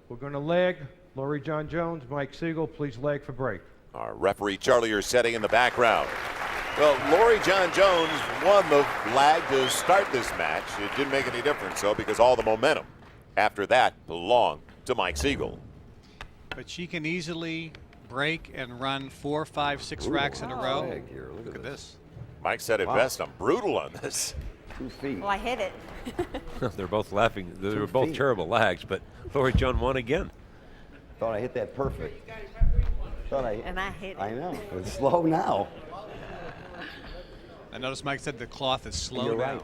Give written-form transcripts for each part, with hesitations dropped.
We're going to lag. Loree John Jones, Mike Sigel, please lag for break. Our referee Charlie are setting in the background. Well, Loree John Jones won the lag to start this match. It didn't make any difference, though, because all the momentum after that belonged to Mike Sigel. But she can easily break and run 4, 5, 6 racks in a row. Here, look at this. Mike said it best. I'm brutal on this. 2 feet. Well, I hit it. They're both laughing. They were both terrible lags, but Loree John won again. Thought I hit that perfect. And I hit it. I know. It's slow now. I noticed Mike said the cloth is slow You're now. right.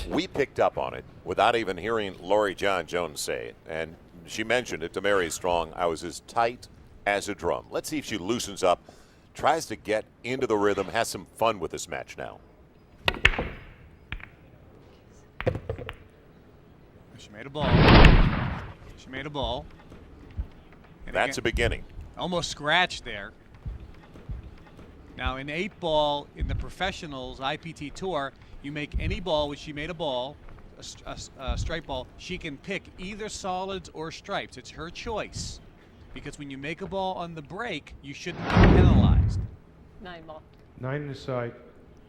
We picked up on it without even hearing Loree John Jones say it. And she mentioned it to Mary Strong. I was as tight as a drum. Let's see if she loosens up, tries to get into the rhythm, has some fun with this match now. She made a ball. She made a ball. And That's a again, beginning. almost scratched there. Now in 8-ball in the professionals IPT tour, you make any ball, which she made a ball, a stripe ball, she can pick either solids or stripes. It's her choice. Because when you make a ball on the break, you shouldn't be penalized. 9-ball. 9 inside.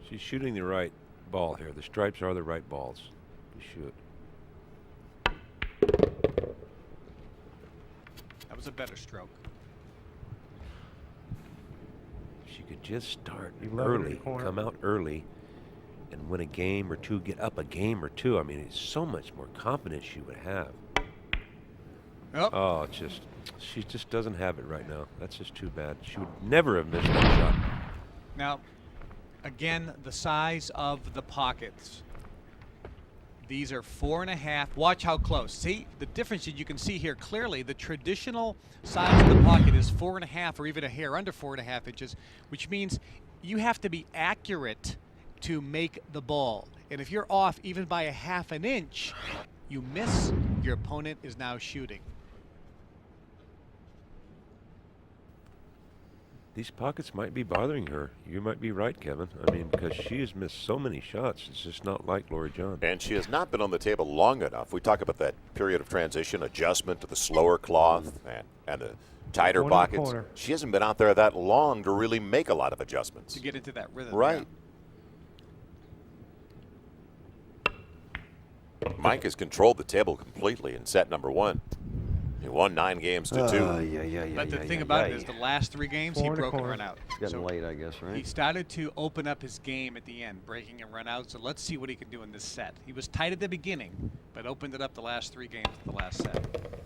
She's shooting the right ball here. The stripes are the right balls to shoot. That was a better stroke. She could just start 11 in early, the corner. come out early, and win a game or two, get up a game or two. I mean, it's so much more confidence she would have. Oh, it's just, she just doesn't have it right now. That's just too bad. She would never have missed that shot. Now, again, the size of the pockets. These are 4.5. Watch how close. See the difference that you can see here clearly. The traditional size of the pocket is 4.5 or even a hair under 4.5 inches, which means you have to be accurate to make the ball. And if you're off even by a half an inch, you miss, your opponent is now shooting. These pockets might be bothering her. You might be right, Kevin. I mean, because she has missed so many shots. It's just not like Loree John. And she has not been on the table long enough. We talk about that period of transition, adjustment to the slower cloth and the tighter One in the pockets. corner. She hasn't been out there that long to really make a lot of adjustments. To get into that rhythm. Right. Mike has controlled the table completely in set number 1. He won 9 games to 2. But the thing about it is the last 3 games, he 4 in the broke and corner. run out. It's getting late, I guess, right? He started to open up his game at the end, breaking and run out. So let's see what he can do in this set. He was tight at the beginning, but opened it up the last 3 games of the last set.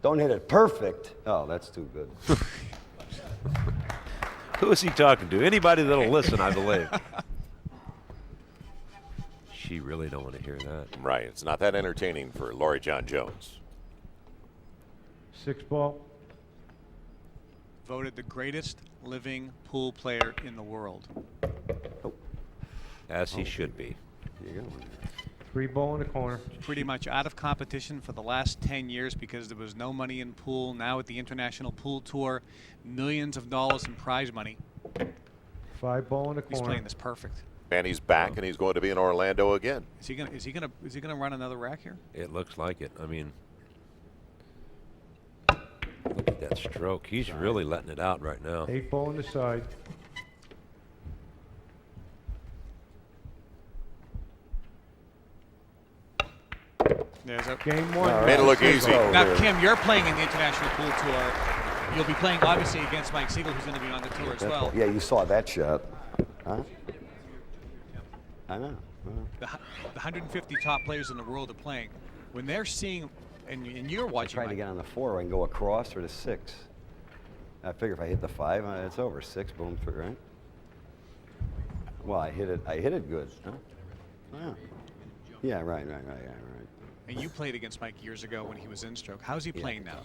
Don't hit it perfect. Oh, that's too good. Who is he talking to? Anybody that'll listen, I believe. She really don't want to hear that. Right. It's not that entertaining for Loree John Jones. 6-ball. Voted the greatest living pool player in the world. As he should be. Here you go. 3-ball in the corner. Pretty much out of competition for the last 10 years because there was no money in pool. Now at the International Pool Tour, millions of dollars in prize money. 5-ball in the He's corner. playing this perfect. And he's back, and he's going to be in Orlando again. Is he gonna run another rack here? It looks like it. I mean, look at that stroke. He's really letting it out right now. 8-ball in the side. There's a Game 1. Made it look easy. Now, Kim, you're playing in the International Pool Tour. You'll be playing, obviously, against Mike Sigel, who's going to be on the tour as well. Yeah, you saw that shot. Huh? I know. The 150 top players in the world are playing. When they're seeing, and you're watching, Trying to Mike, get on the 4, I can go across or the 6. I figure if I hit the 5, it's over. 6, boom, right? Well, I hit it good. Huh? Yeah, right. and you played against Mike years ago when he was in stroke. How's he playing now?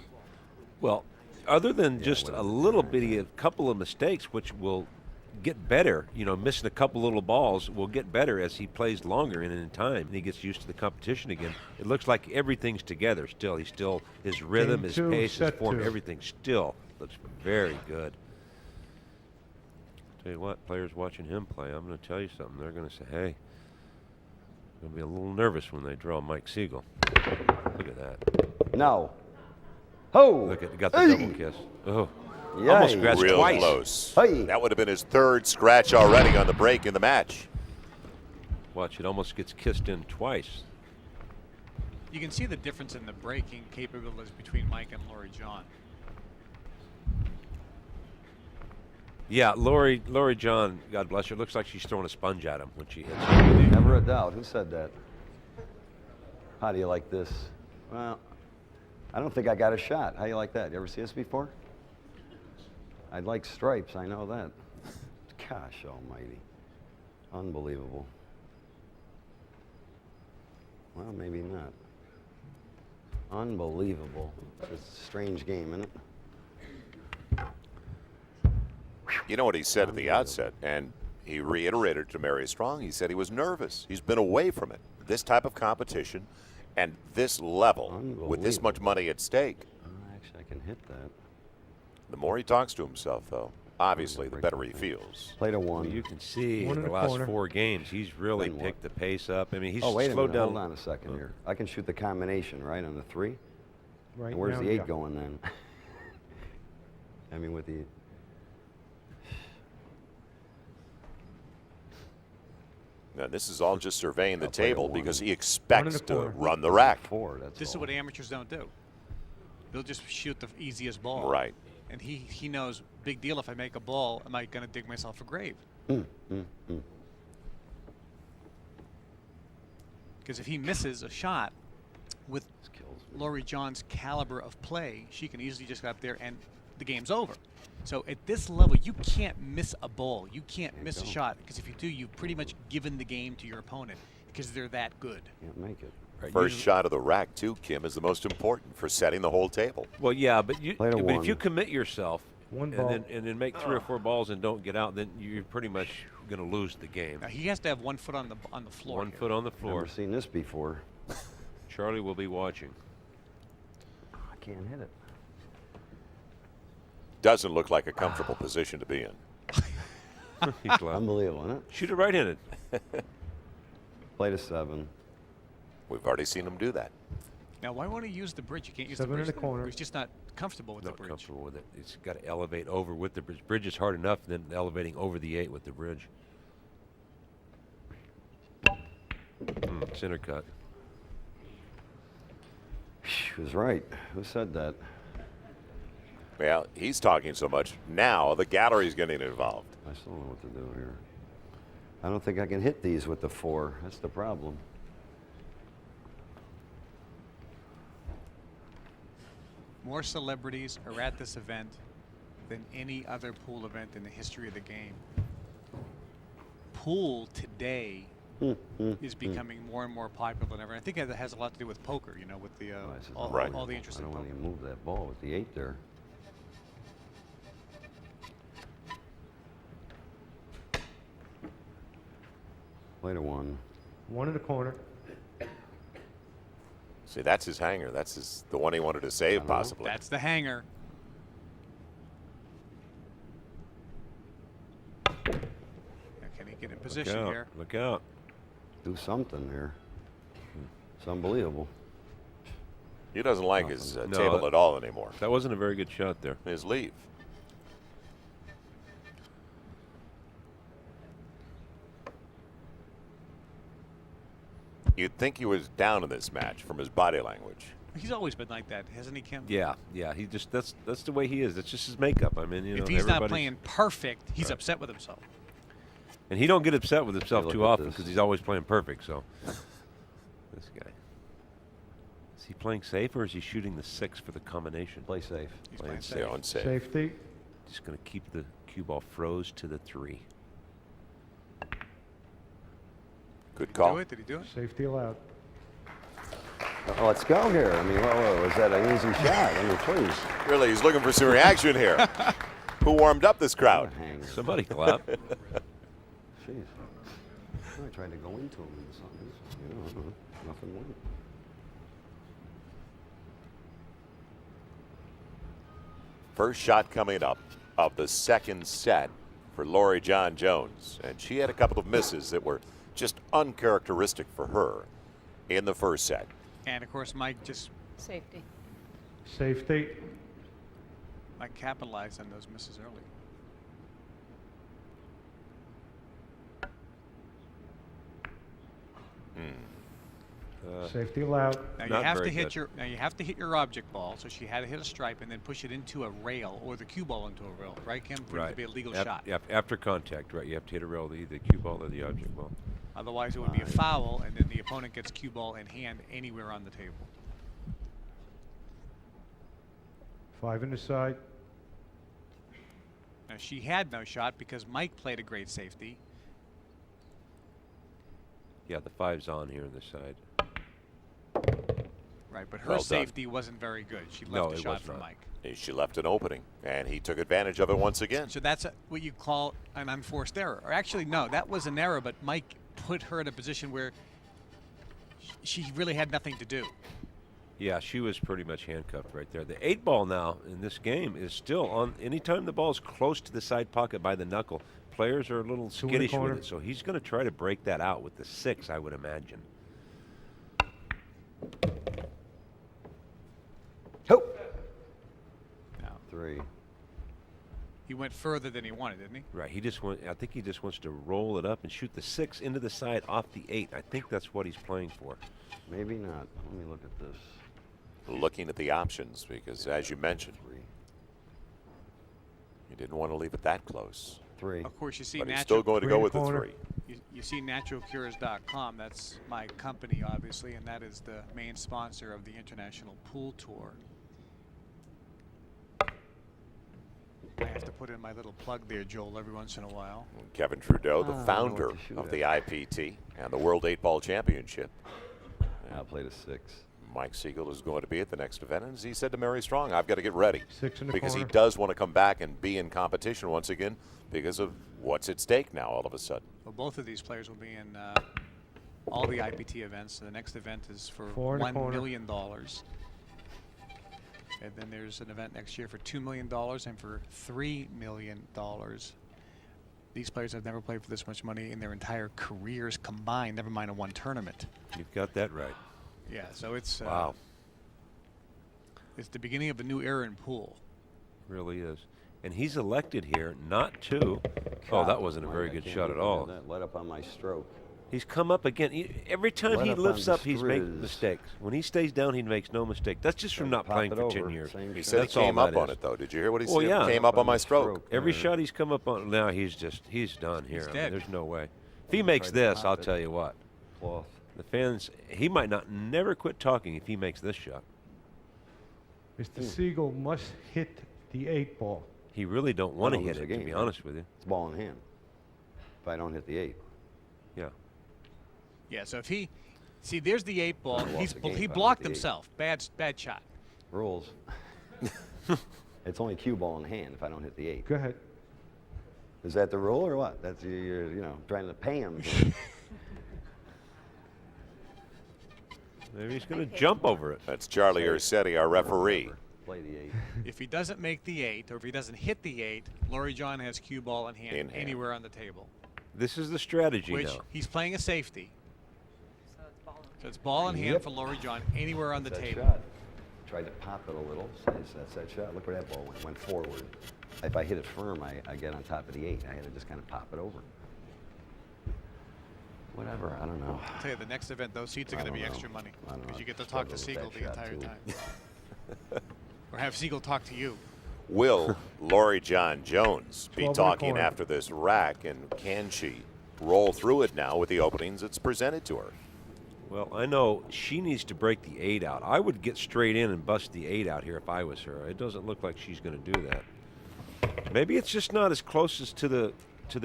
Well, other than just a little bitty, a couple of mistakes, which will get better, you know, missing a couple little balls will get better as he plays longer and in time and he gets used to the competition again. It looks like everything's together still. He's still, his rhythm, his pace, his form, everything still looks very good. Tell you what, players watching him play, I'm going to tell you something. They're going to say, hey, They'll be a little nervous when they draw Mike Sigel. Look at that. No. Oh! Look at got the double kiss. Oh. Yay. Almost scratched Real twice. close. Hey. That would have been his third scratch already on the break in the match. Watch, it almost gets kissed in twice. You can see the difference in the breaking capabilities between Mike and Loree John. Yeah, Loree John, God bless her, looks like she's throwing a sponge at him when she hits. Never a doubt. Who said that? How do you like this? Well, I don't think I got a shot. How do you like that? You ever see this before? I'd like stripes, I know that. Gosh almighty. Unbelievable. Well, maybe not. Unbelievable. It's a strange game, isn't it? You know what he said at the outset, and he reiterated to Mary Strong. He said he was nervous. He's been away from it. This type of competition and this level with this much money at stake. Actually, I can hit that. The more he talks to himself, though, obviously, the better he feels. Play to Well, one. you can see One in in the the last corner. 4 games, he's really Then what? picked the pace up. I mean, he's Oh, wait a slowed minute. down. Hold on a second here. I can shoot the combination, right, on the 3? Right And where's now, the 8 yeah. going then? I mean, with the... Now, this is all just surveying the I'll play a table one. because he One expects in the to corner. run the rack. 4, that's This is all. what amateurs don't do. They'll just shoot the easiest ball. Right. And he knows, big deal, if I make a ball, am I going to dig myself a grave? Because if he misses a shot with This kills me. Loree John's caliber of play, she can easily just go up there and the game's over. So at this level, you can't miss a ball. You can't miss a shot, because if you do, you've pretty much given the game to your opponent because they're that good. Can't make it. Right, First you- shot of the rack, too, Kim, is the most important for setting the whole table. Well, yeah, but Play to if one. you commit yourself One and ball. then make 3 or 4 balls and don't get out, then you're pretty much going to lose the game. Now he has to have 1 foot on the floor. 1 here. foot on the floor. Never seen this before. Charlie will be watching. I can't hit it. Doesn't look like a comfortable position to be in. He's left. Unbelievable, isn't it? Shoot it right-handed. Play to 7. We've already seen him do that. Now, why won't he use the bridge? You can't use 7 the in bridge. the corner. He's just not comfortable with Not the bridge. comfortable with it. It's got to elevate over with the bridge. Bridge is hard enough, then elevating over the 8 with the bridge. Center cut. She was right. Who said that? Well, he's talking so much. Now the gallery's getting involved. I still don't know what to do here. I don't think I can hit these with the 4. That's the problem. More celebrities are at this event than any other pool event in the history of the game. Pool today is becoming more and more popular than ever. I think that has a lot to do with poker, you know, with the This is all, Right. all the interest I in don't want poker. to even move that ball with the 8 there. Play to 1. One in the corner. See, that's his hanger. That's the one he wanted to save, don't know. possibly. That's the hanger. Now, can he get in position Look out. here? Look out. Do something here. It's unbelievable. He doesn't like his No, table at all anymore. That wasn't a very good shot there. His leave. You'd think he was down in this match from his body language. He's always been like that, hasn't he, Kim? Yeah, yeah. He just that's the way he is. That's just his makeup. I mean, you know, If he's not everybody's- playing perfect, he's upset with himself. and he don't get upset with himself Look too at often this. because he's always playing perfect. So this guy, is he playing safe or is he shooting the 6 for the combination? Play safe. He's Playing playing safe. They're safe. unsafe. Safety. Just going to keep the cue ball froze to the 3. Good Did he call. do it? Did he do it? Safety allowed. Let's go here. I mean, whoa, was that an easy shot? I mean, please. Really, he's looking for some reaction here. Who warmed up this crowd? Hang. Somebody clap. Jeez. I tried to go into him and something. You know, nothing went. First shot coming up of the second set for Loree John Jones. And she had a couple of misses that were just uncharacteristic for her in the first set. And of course, Mike Safety. Safety. capitalized on those misses early. Safety allowed. Now you Not have to very hit good. your object ball. So she had to hit a stripe and then push it into a rail or the cue ball into a rail, right, Kim? For it to be a legal shot. After contact, right? You have to hit a rail, either the cue ball or the object ball. Otherwise, it would be a foul, and then the opponent gets cue ball in hand anywhere on the table. 5 in the side. Now she had no shot because Mike played a great safety. Yeah, the 5's on here on the side. Right, but her Well done. safety wasn't very good. She left No, a it shot was for not. Mike. She left an opening, and he took advantage of it once again. So that's what you call an unforced error. Or actually, no, that was an error, but Mike put her in a position where she really had nothing to do. Yeah, she was pretty much handcuffed right there. The 8 ball now in this game is still on. Anytime the ball is close to the side pocket by the knuckle, players are a little 2 in the skittish with corner. it. So he's going to try to break that out with the 6, I would imagine. Ho! Now, 3. he went further than he wanted, didn't he? Right. I think he just wants to roll it up and shoot the 6 into the side off the 8. I think that's what he's playing for. Maybe not. Let me look at this. Looking at the options because, as you mentioned, 3. you didn't want to leave it that close. 3. Of course, you see But he's natural. still going to Three go in the with the corner. 3. You see naturalcures.com. That's my company, obviously, and that is the main sponsor of the International Pool Tour. I have to put in my little plug there, Joel, every once in a while. Kevin Trudeau, the I know founder what to shoot of the at. IPT and the World 8-Ball Championship. I'll play the 6. Mike Sigel is going to be at the next event, and as he said to Mary Strong, I've got to get ready 6 in the because corner. he does want to come back and be in competition once again because of what's at stake now all of a sudden. Well, both of these players will be in all the IPT events. So the next event is for 4 in the $1 corner. million. And then there's an event next year for $2 million and for $3 million. These players have never played for this much money in their entire careers combined, never mind a one tournament. You've got that right. Yeah, so it's Wow. It's the beginning of a new era in pool. Really is. And he's elected here not to. Oh, that wasn't a Boy, very I good can't shot at look all. That let up on my stroke. He's come up again. Every time Let he up lifts on up, he's making Strizz. mistakes. When he stays down, he makes no mistake. That's just from Tried to not pop playing it for 10 over. years. Same He shot. said That's he all came up that on is. it, though. Did you hear what he Well, said? yeah. Came up on my stroke. Every shot he's come up on, now he's done here. He's I mean, dead. there's no way. If he makes Tried to this, pop I'll it. tell you what. Cloth. The fans, he might never quit talking if he makes this shot. Mr. Siegel must hit the 8 ball. He really don't want to That'll hit lose it, the to game, be right? honest with you. It's ball in hand. If I don't hit the 8. Yeah. Yeah, so if he see, there's the 8 ball. I lost the game He if I blocked hit the 8. himself. Bad shot. Rules. It's only cue ball in hand if I don't hit the 8. Go ahead. Is that the rule or what? That's you're trying to pay him. Maybe he's going to jump over it. That's Charlie Ursetti, our referee. Play the 8. If he doesn't make the 8, or if he doesn't hit the 8, Loree John has cue ball in hand, In hand. anywhere on the table. This is the strategy Which now. he's playing a safety. So it's ball. So it's ball in hand Yep. for Loree John, anywhere on the That's that table. shot. Tried to pop it a little. That's that shot. Look where that ball went. Went forward. If I hit it firm, I get on top of the 8. I had to just kind of pop it over. Whatever. I don't know. I'll tell you, the next event, those seats are I going to be don't know. extra money I don't know. because you get to I talk to struggled Siegel with the that entire shot, time, or have Siegel talk to you. Will Loree John Jones be 12 in the talking corner. after this rack, and can she roll through it now with the openings that's presented to her? Well, I know she needs to break the 8 out. I would get straight in and bust the 8 out here if I was her. It doesn't look like she's going to do that. Maybe it's just not as close as to the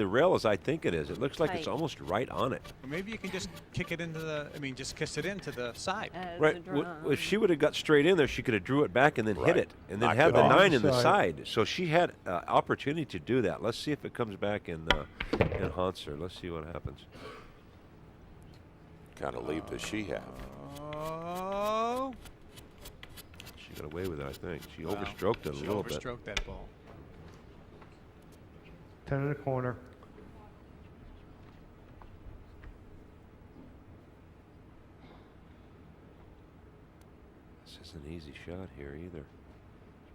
rail as I think it is. It looks like it's Tight. almost right on it. Or maybe you can just kick it into the. I mean, just kiss it into the side. As Right. a drum. If she would have got straight in there, she could have drew it back and then Right. hit it, and then Knocked have it the off. 9 in the Side. side. So she had opportunity to do that. Let's see if it comes back and haunts her. Let's see what happens. Kind of lead does she have? Oh. She got away with it, I think. She Wow. overstroked it a She little bit. overstroked that ball. 10 in the corner. This isn't an easy shot here either,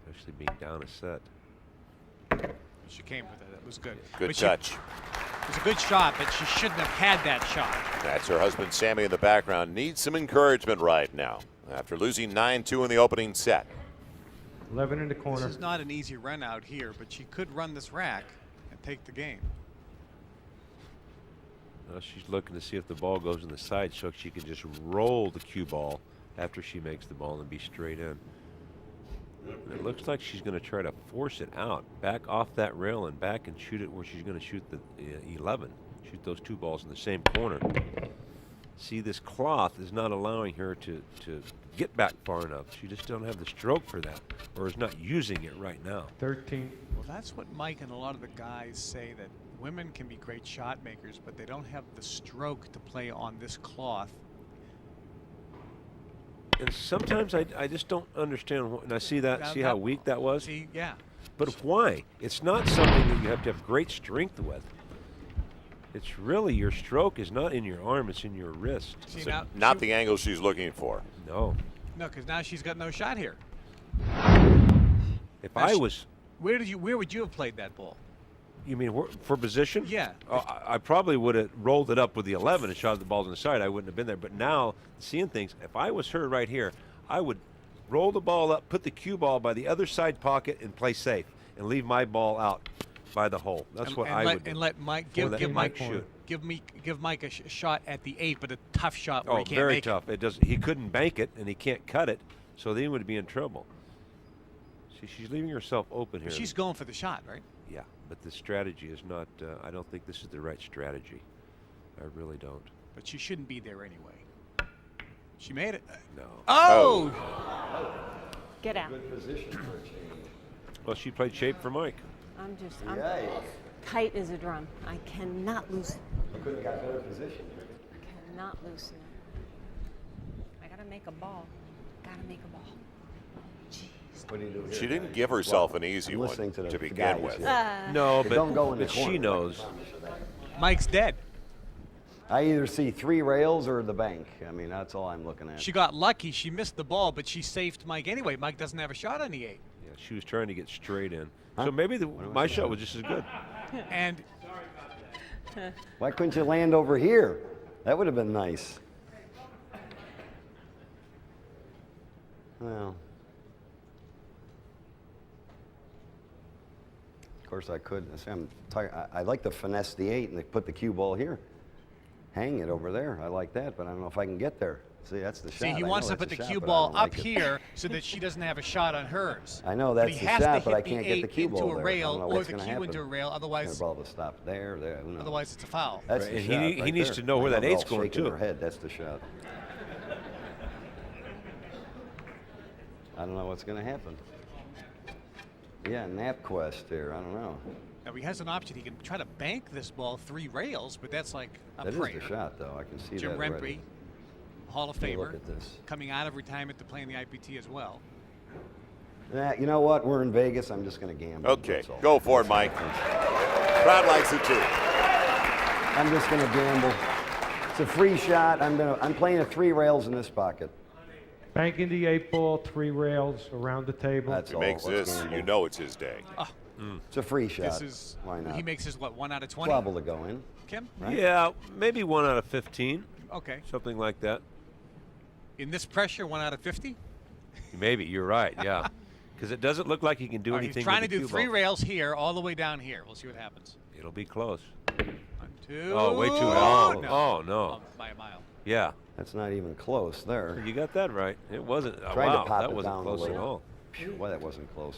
especially being down a set. She came with it. It was good. Good But touch. It was a good shot, but she shouldn't have had that shot. That's her husband, Sammy, in the background. Needs some encouragement right now after losing 9-2 in the opening set. 11 in the corner. This is not an easy run out here, but she could run this rack and take the game. Now she's looking to see if the ball goes in the side so she can just roll the cue ball after she makes the ball and be straight in. And it looks like she's going to try to force it out, back off that rail and back and shoot it where she's going to shoot the 11. Shoot those two balls in the same corner. See, this cloth is not allowing her to get back far enough. She just don't have the stroke for that, or is not using it right now. 13. Well, that's what Mike and a lot of the guys say, that women can be great shot makers, but they don't have the stroke to play on this cloth. And sometimes I just don't understand. And I see that. See how weak that was? See, yeah. But why? It's not something that you have to have great strength with. It's really your stroke is not in your arm, it's in your wrist. See, So now, not the angle she's looking for. No. No, because now she's got no shot here. If Now I she- was, Where would you have played that ball? you mean for position? Yeah. I probably would have rolled it up with the 11 and shot the balls on the side. I wouldn't have been there. But now, seeing things, if I was her right here, I would roll the ball up, put the cue ball by the other side pocket, and play safe, and leave my ball out by the hole. That's And- what and I let, would do. And let Mike For give that Mike shoot. give Mike a shot at the 8, but a tough shot where Oh, he can't very make tough. It does. He couldn't bank it, and he can't cut it, so then he would be in trouble. See, she's leaving herself open here. it. She's going for the shot, right? Yeah, but the strategy is not. I don't think this is the right strategy. I really don't. But she shouldn't be there anyway. She made it. No. Oh! Get out. Good position for a change. Well, she played shape for Mike. I'm Yikes. tight as a drum. I cannot loosen. You could have got better position. Cannot loosen it. I gotta make a ball. Gotta make a ball. Jeez. What do you do here? She didn't give herself an easy I'm one listening to the begin guys with. here. No, They but, don't go in the but corner. she knows. Mike's dead. I either see 3 rails or the bank. I mean, that's all I'm looking at. She got lucky. She missed the ball, but she saved Mike anyway. Mike doesn't have a shot on the 8. Yeah, she was trying to get straight in. Huh? So maybe What am I my saying? shot was just as good. And Why couldn't you land over here? That would have been nice. Well, of course I could. See, I'm tired. I like to finesse the 8 and they put the cue ball here. Hang it over there. I like that, but I don't know if I can get there. See, that's the shot. see, he I wants know to put the that's a cue shot, but I ball don't up like it. here so that she doesn't have a shot on hers. I know But that's he the has shot, to but I hit can't the get the 8 cue into ball a there. I rail don't know or what's the gonna cue happen. into a rail. The Otherwise, ball to stop there. Who knows? otherwise it's a foul. That's Right, the and shot he right needs there. to know where I that love 8's all going, shaking too. her head. That's the shot. I don't know what's going to happen. Yeah, nap quest here. I don't know. Now he has an option. He can try to bank this ball 3 rails, but that's like a That prayer. is the shot, though. I can see Jim that already. Rempe, Hall of Hey, look Famer, at this. coming out of retirement to play in the IPT as well. You know what? We're in Vegas. I'm just going to gamble. Okay, That's all. go for it, Mike. Crowd likes it too. I'm just going to gamble. It's a free shot. I'm playing a 3 rails in this pocket. Banking the 8 ball, 3 rails around the table. That's If he all. makes Let's this, gamble. you know it's his day. It's a free shot. This is Why not? He makes his what, 1 out of 20? Trouble to go in. Kim? Right? Yeah, maybe 1 out of 15, Okay. something like that. In this pressure, 1 out of 50? Maybe you're right. Yeah, because it doesn't look like he can do All right, anything. he's trying to with the do cue 3 ball. rails here, all the way down here. We'll see what happens. It'll be close. 1, 2. Oh, way too long. No. Oh, no. By a mile. Yeah, That's not even close there. you got that right. It wasn't. Oh, Tried to wow, pop that it wasn't down a close at little. all. Phew, well, that wasn't close.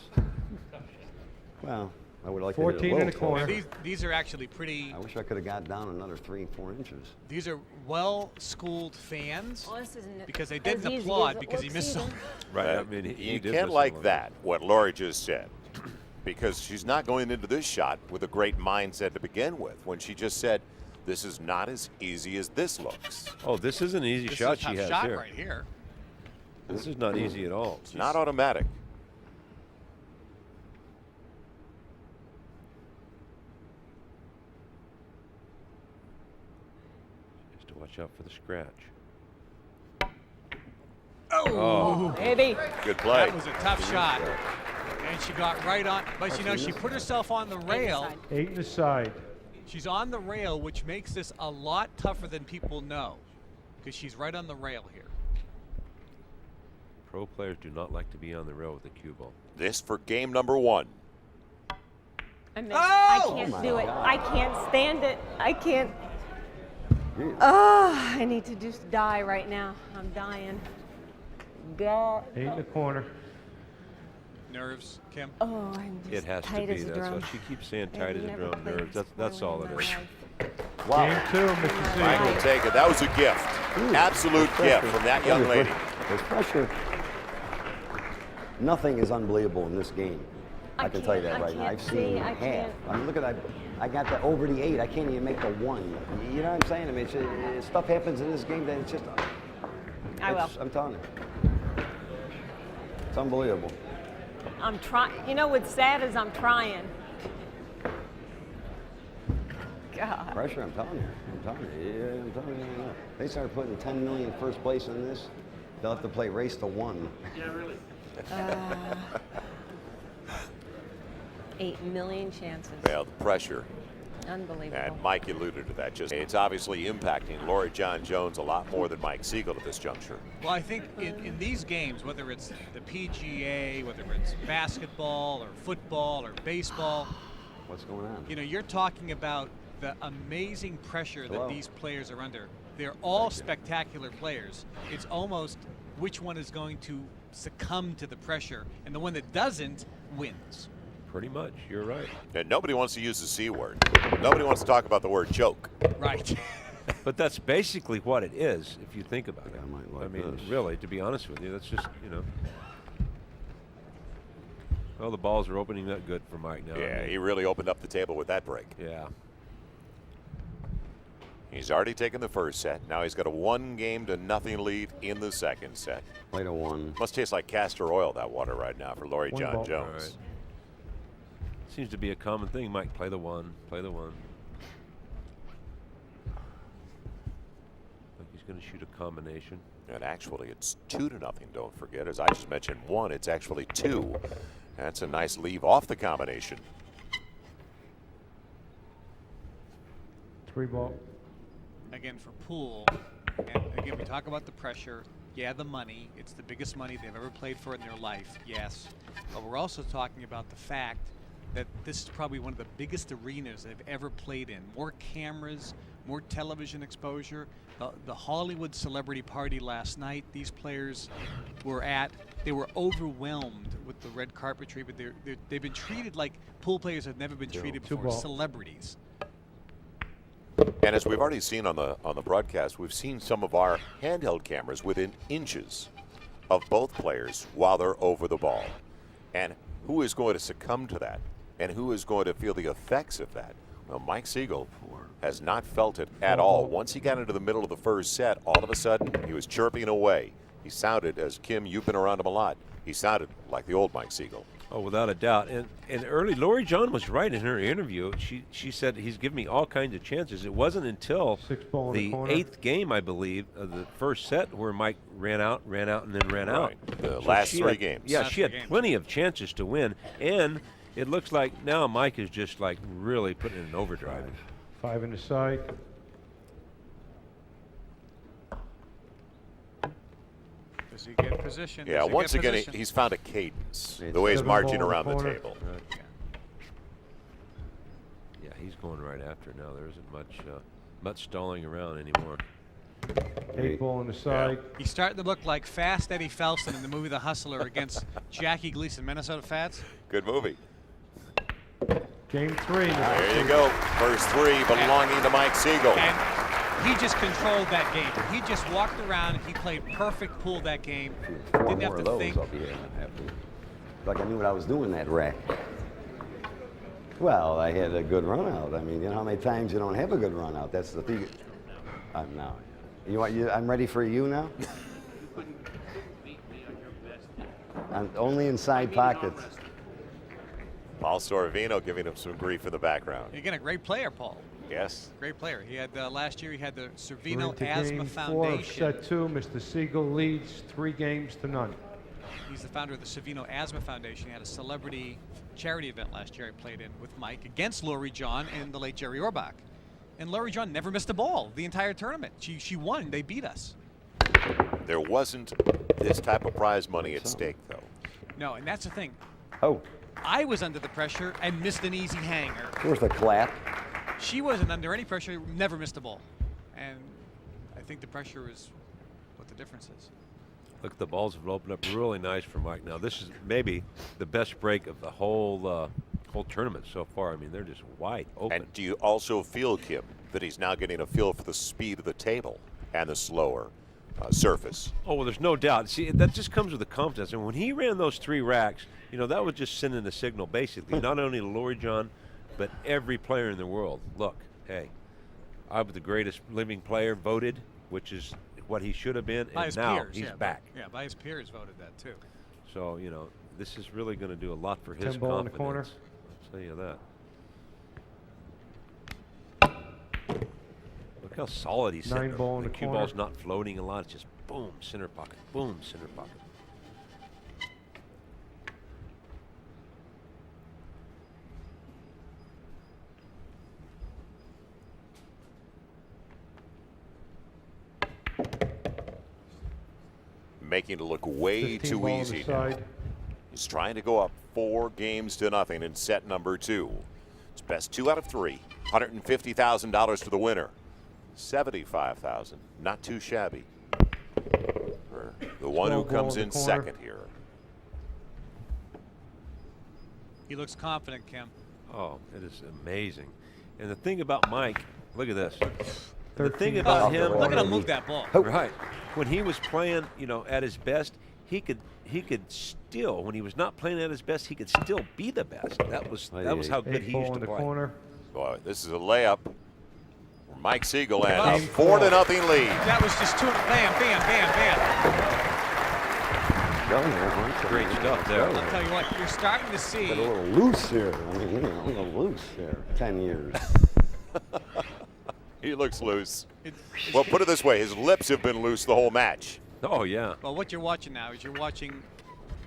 Well, I would like 14 to hit it a in the little corner. Now, closer. these are actually pretty. I wish I could have got down another 3-4 inches. These are well-schooled fans Well, this isn't because they as didn't easy as applaud it because he looks missed so. either. Right. I mean, he You did can't miss like one. that, what Loree just said, because she's not going into this shot with a great mindset to begin with when she just said, this is not as easy as this looks. Oh, this is an easy This shot is a tough she has shot here. right here. This is not easy at all. It's not automatic. Just to watch out for the scratch. Oh, Baby. Good play. that was a tough shot. And she got right on, but you know, she put herself on the rail. 8 in the side. She's on the rail, which makes this a lot tougher than people know, because she's right on the rail here. Pro players do not like to be on the rail with a cue ball. This for game number 1. I missed. I can't do it. I can't stand it. I can't. Oh, I need to just die right now. I'm dying. God. 8 in the corner. Nerves, Kim? Oh, I'm just It has to tight be. as a That's drum. why she keeps saying I've tight as a never drum. played Nerves. this That's poorly all in it my is. life. Wow. Game 2, Mr. Mike Siegel. will take it. That was a gift. Absolute gift from that young lady. There's pressure. Nothing is unbelievable in this game. I can tell you that right now. I've seen half. I mean, look at that. I got the over the 8. I can't even make the 1. You know what I'm saying? I mean, stuff happens in this game that it's just. I will. I'm telling you. It's unbelievable. I'm trying. You know what's sad is I'm trying. God. Pressure, I'm telling you. I'm telling you. Yeah, I'm telling you. They start putting 10 million first place in this, they'll have to play race to 1. 8 million chances. Well, the pressure. Unbelievable. And Mike alluded to that. Just it's obviously impacting Loree John Jones a lot more than Mike Sigel at this juncture. Well, I think in these games, whether it's the PGA, whether it's basketball or football or baseball, What's going on? you know, you're talking about the amazing pressure Hello. that these players are under. They're all spectacular players. It's almost which one is going to succumb to the pressure, and the one that doesn't wins. Pretty much. You're right. And nobody wants to use the C word. Nobody wants to talk about the word choke. Right. But that's basically what it is, if you think about it. I might like I mean, this. really, to be honest with you, that's just, you know. Well, the balls are opening up good for Mike now. Yeah, he really opened up the table with that break. Yeah. He's already taken the first set. Now he's got a 1-0 lead in the second set. Play to 1. Must taste like castor oil, that water right now for Loree One John ball. Jones. All right. Seems to be a common thing. Mike, play the 1. Play the 1. Like he's going to shoot a combination. And actually, it's 2-0, don't forget. As I just mentioned 1, it's actually 2. That's a nice leave off the combination. 3 ball. Again, for Poole, and again, we talk about the pressure. Yeah, the money. It's the biggest money they've ever played for in their life, yes. But we're also talking about the fact that this is probably one of the biggest arenas they've ever played in. More cameras, more television exposure. The Hollywood celebrity party last night, these players were at, they were overwhelmed with the red carpetry, but they've been treated like pool players have never been treated Two before, ball. celebrities. And as we've already seen on the broadcast, we've seen some of our handheld cameras within inches of both players while they're over the ball. And who is going to succumb to that? And who is going to feel the effects of that? Well, Mike Sigel has not felt it at all. Once he got into the middle of the first set, all of a sudden, he was chirping away. He sounded, as Kim, you've been around him a lot, he sounded like the old Mike Sigel. Oh, without a doubt. And early, Loree John was right in her interview. She said he's given me all kinds of chances. It wasn't until 6 ball in the the corner. 8th game, I believe, of the first set where Mike ran out, and then ran out. Right. The So last she 3 had- games. Yeah, Last she had 3 games. plenty of chances to win. And it looks like now Mike is just like really putting in an overdrive. 5 in the side. Does he get position? Yeah, Does he once get again, position? he's found a cadence, It's the way he's 7 marching ball in around the the corner. table. Yeah, he's going right after now. There isn't much stalling around anymore. 8 ball in the side. He's starting to look like Fast Eddie Felson in the movie The Hustler against Jackie Gleason, Minnesota Fats. Good movie. Game 3. There you go. First 3 belonging to Mike Sigel. And he just controlled that game. He just walked around. He played perfect pool that game. 4 Didn't have more to of those think. I'll be here after. Like I knew what I was doing that rack. Well, I had a good run out. I mean, you know how many times you don't have a good run out? That's the thing. I'm now. I'm ready for you now? I'm only inside pockets. Paul Sorvino giving him some grief in the background. Again, a great player, Paul. Yes. Great player. He had last year. He had the We're Cervino into Asthma game 4 of Foundation. set 2. Mr. Siegel leads 3 games to none. He's the founder of the Cervino Asthma Foundation. He had a celebrity charity event last year I played in with Mike against Loree John and the late Jerry Orbach. And Loree John never missed a ball the entire tournament. She won. They beat us. There wasn't this type of prize money at stake, though. No, and that's the thing. Oh, I was under the pressure and missed an easy hanger. here's the clap. She wasn't under any pressure, never missed a ball. And I think the pressure is what the difference is. Look, the balls have opened up really nice for Mike. Now, this is maybe the best break of the whole tournament so far. I mean, they're just wide open. And do you also feel, Kim, that he's now getting a feel for the speed of the table and the slower surface? Oh, well, there's no doubt. See, that just comes with the confidence. And when he ran those 3 racks, you know, that was just sending a signal, basically, not only to Loree John, but every player in the world. Look, hey, I was the greatest living player voted, which is what he should have been, By and his now peers, he's yeah, back. Yeah, by his peers voted that too. So, you know, this is really going to do a lot for his 10 ball in the confidence. corner. I'll tell you that. Look how solid he's 9 hitting. ball in The the cue corner. ball's not floating a lot. It's just boom, center pocket, boom, center pocket. Making it look way 15 too ball on the easy now. side. He's trying to go up 4 games to nothing in set number 2. It's best 2 out of 3. $150,000 to the winner. $75,000. Not too shabby for the one who Small ball comes in in the corner. second here. He looks confident, Kim. Oh, it is amazing. And the thing about Mike, look at this. The 13 thing about ball. him, Look at him move that ball. right? When he was playing, you know, at his best, he could still. When he was not playing at his best, he could still be the best. That was how good 8 he ball used in to the play. corner. Boy, this is a layup for Mike Sigel and a Game 4-0 4. lead. That was just 2 bam, bam, bam, bam. Great stuff there. I'll tell you what, you're starting to see. Get a little loose here. I mean, you know, a little loose here. 10 years. He looks loose. It's Well, put it this way, his lips have been loose the whole match. Oh yeah. Well, what you're watching now is you're watching,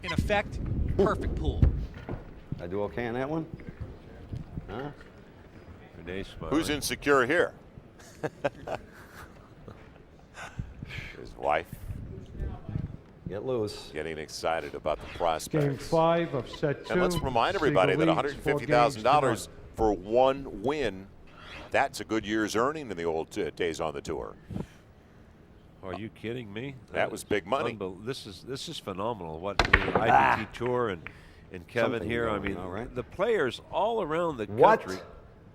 in effect, perfect pool. I do okay on that one? Huh? Renee's smiling. Who's insecure here? His wife Get loose. getting excited about the Game prospects. 5 of set 2. And let's remind everybody Siegel that leads 4 games to $150,000 none. for 1 win, that's a good year's earning in the old days on the tour. Are you kidding me? That was big money. This is phenomenal. What the IPT tour and Kevin Something here. I going mean, on, right? the players all around the What? country.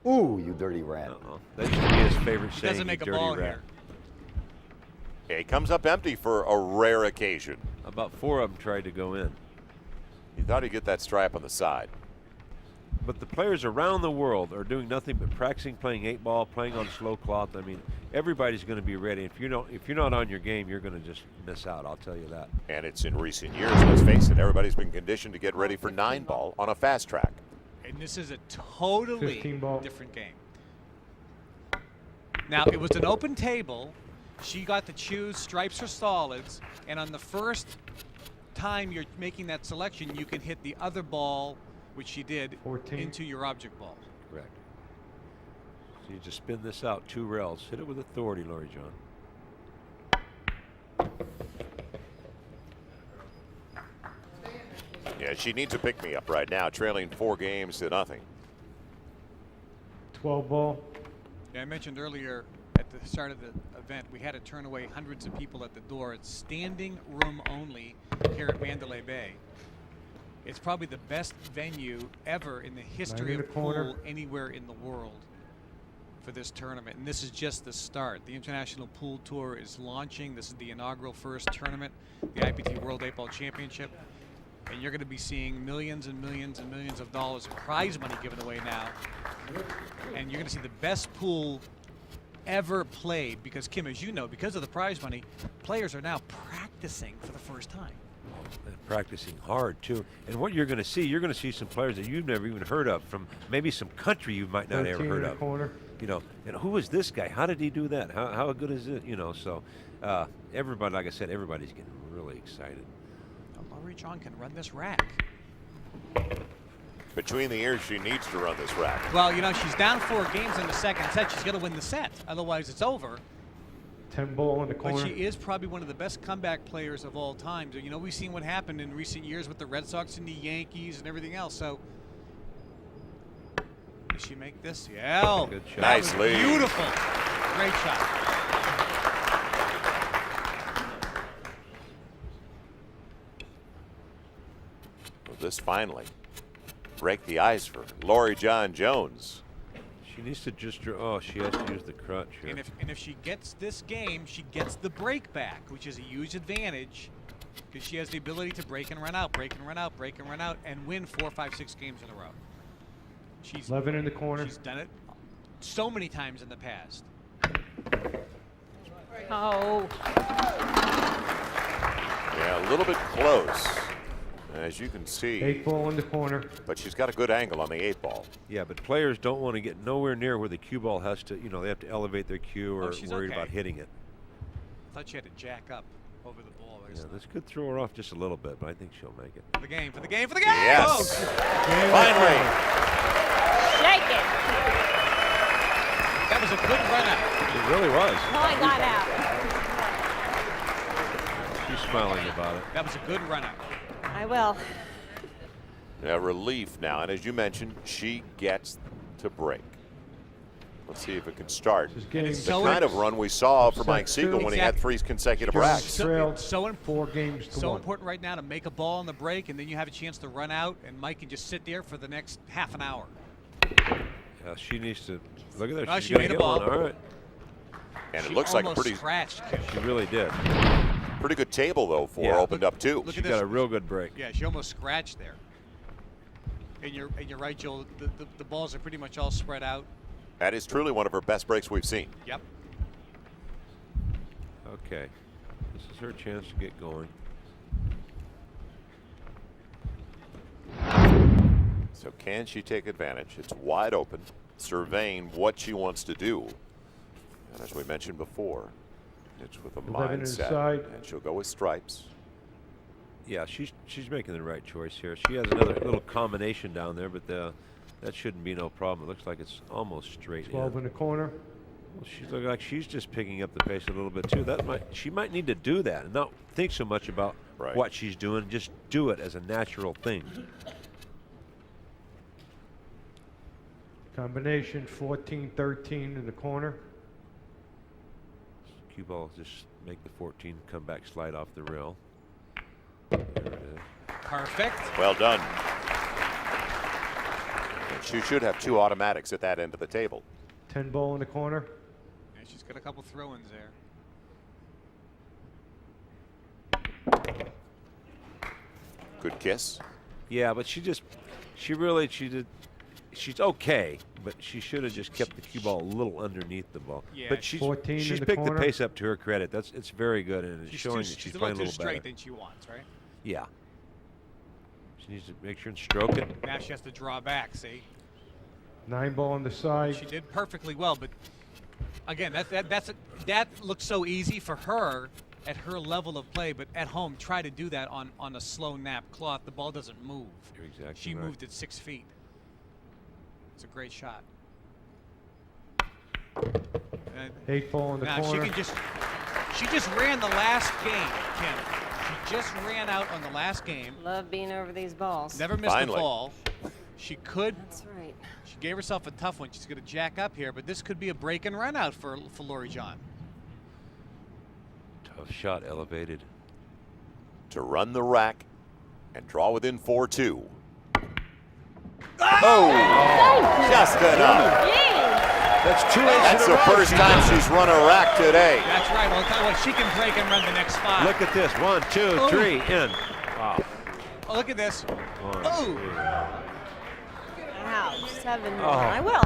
Ooh, you dirty rat. That used to be his favorite He saying. doesn't make "You a ball dirty rat." here. Okay, he comes up empty for a rare occasion. About 4 of them tried to go in. You thought he'd get that stripe on the side. But the players around the world are doing nothing but practicing playing 8-ball, playing on slow cloth. I mean, everybody's going to be ready. If you're not on your game, you're going to just miss out. I'll tell you that. And it's in recent years, let's face it, everybody's been conditioned to get ready for 9-ball on a fast track. And this is a totally 15 ball. different game. Now, it was an open table. She got to choose stripes or solids. And on the first time you're making that selection, you can hit the other ball, which she did, 14. into your object ball. Correct. So you just spin this out 2 rails. Hit it with authority, Loree John. Yeah, she needs a pick-me-up right now, trailing 4 games to nothing. 12 ball. Yeah, I mentioned earlier at the start of the event, we had to turn away hundreds of people at the door. It's standing room only here at Mandalay Bay. It's probably the best venue ever in the history in the of corner. pool anywhere in the world for this tournament. And this is just the start. The International Pool Tour is launching. This is the inaugural first tournament, the IPT World 8-Ball Championship. And you're going to be seeing millions and millions and millions of dollars of prize money given away now. And you're going to see the best pool ever played because, Kim, as you know, because of the prize money, players are now practicing for the first time. And practicing hard too. And what you're going to see some players that you've never even heard of from maybe some country you might not 13 ever heard in the of. corner. you know, and who is this guy? How did he do that? How good is it? You know, so everybody, like I said, everybody's getting really excited. Loree John can run this rack. Between the ears, she needs to run this rack. Well, you know, she's down 4 games in the second set. She's going to win the set. Otherwise, it's over. 10 ball in the corner. But she is probably one of the best comeback players of all time. You know, we've seen what happened in recent years with the Red Sox and the Yankees and everything else. So, does she make this? Yeah. Good shot. Nice lead. Beautiful. Great shot. Will this finally break the ice for Loree John Jones? She needs to just, she has to use the crutch here. And if she gets this game, she gets the break back, which is a huge advantage because she has the ability to break and run out, break and run out, break and run out, and win 4, 5, 6 games in a row. She's 11 in the corner. She's done it so many times in the past. Oh. Yeah, a little bit close, as you can see. 8 ball in the corner. But she's got a good angle on the 8 ball. Yeah, but players don't want to get nowhere near where the cue ball has to, you know, they have to elevate their cue or she's worried okay. about hitting it. I thought she had to jack up over the ball. Yeah, this could throw her off just a little bit, but I think she'll make it. For the game, for the game, for the game! Yes. Oh, Finally. Shake it. that was a good run out. It really was. Oh, I got out. She's smiling about it. That was a good run out. I will. A relief now, and as you mentioned, she gets to break. Let's see if it can start. This game The so kind of run we saw for Set Mike Sigel two. when he had 3 consecutive Jones racks. trailed So 4 games to 1. important right now to make a ball on the break, and then you have a chance to run out, and Mike can just sit there for the next half an hour. Yeah, she needs to, look at that. Oh, She's she gonna made a get one. ball. All right. And She it looks like a almost pretty scratched. She really did. good table, though, for Yeah. opened up, too. Look She at got this. a real good break. Yeah, she almost scratched there. And you're right, Joel. The balls are pretty much all spread out. That is truly one of her best breaks we've seen. Yep. Okay. This is her chance to get going. So can she take advantage? It's wide open, surveying what she wants to do. And as we mentioned before, it's with a 11 mindset. inside. And she'll go with stripes. Yeah, she's making the right choice here. She has another little combination down there, but that shouldn't be no problem. It looks like it's almost straight 12 in the corner. Well, she looks like she's just picking up the pace a little bit too. She might need to do that and not think so much about Right. what she's doing. Just do it as a natural thing. Combination 14-13 in the corner. Cue ball, just make the 14 come back slide off the rail. There it is. Perfect. Well done. And she should have 2 automatics at that end of the table. 10 ball in the corner. And she's got a couple throw-ins there. Good kiss. Yeah, but she's okay, but she should have just kept the cue ball a little underneath the ball. Yeah, but 14 in she's the picked the corner. pace up to her credit. It's very good, and it's showing that she's she's a playing a little too little better. straight than she wants, right? Yeah. She needs to make sure and stroke it. Now she has to draw back, see? 9 ball on the side. She did perfectly well, but again, that looks so easy for her at her level of play, but at home, try to do that on a slow nap cloth. The ball doesn't move. You're exactly She right. moved at 6 feet. It's a great shot. 8 ball in the Now corner. she just ran the last game, Kim. She just ran out on the last game. Love being over these balls. Never missed Finally. a ball. She could. That's right. She gave herself a tough one. She's going to jack up here, but this could be a break and run out for Loree John. Tough shot, elevated. To run the rack and draw within 4-2. Oh! Just enough. That's 2 aces That's in a the row. first time she's run a rack today. That's right. Well, I'll tell you what, she can break and run the next 5. Look at this. 1, 2, Oh. 3, in. Wow. Oh, look at this. 1, Oh. 2. Wow, 7 more. Oh. I will.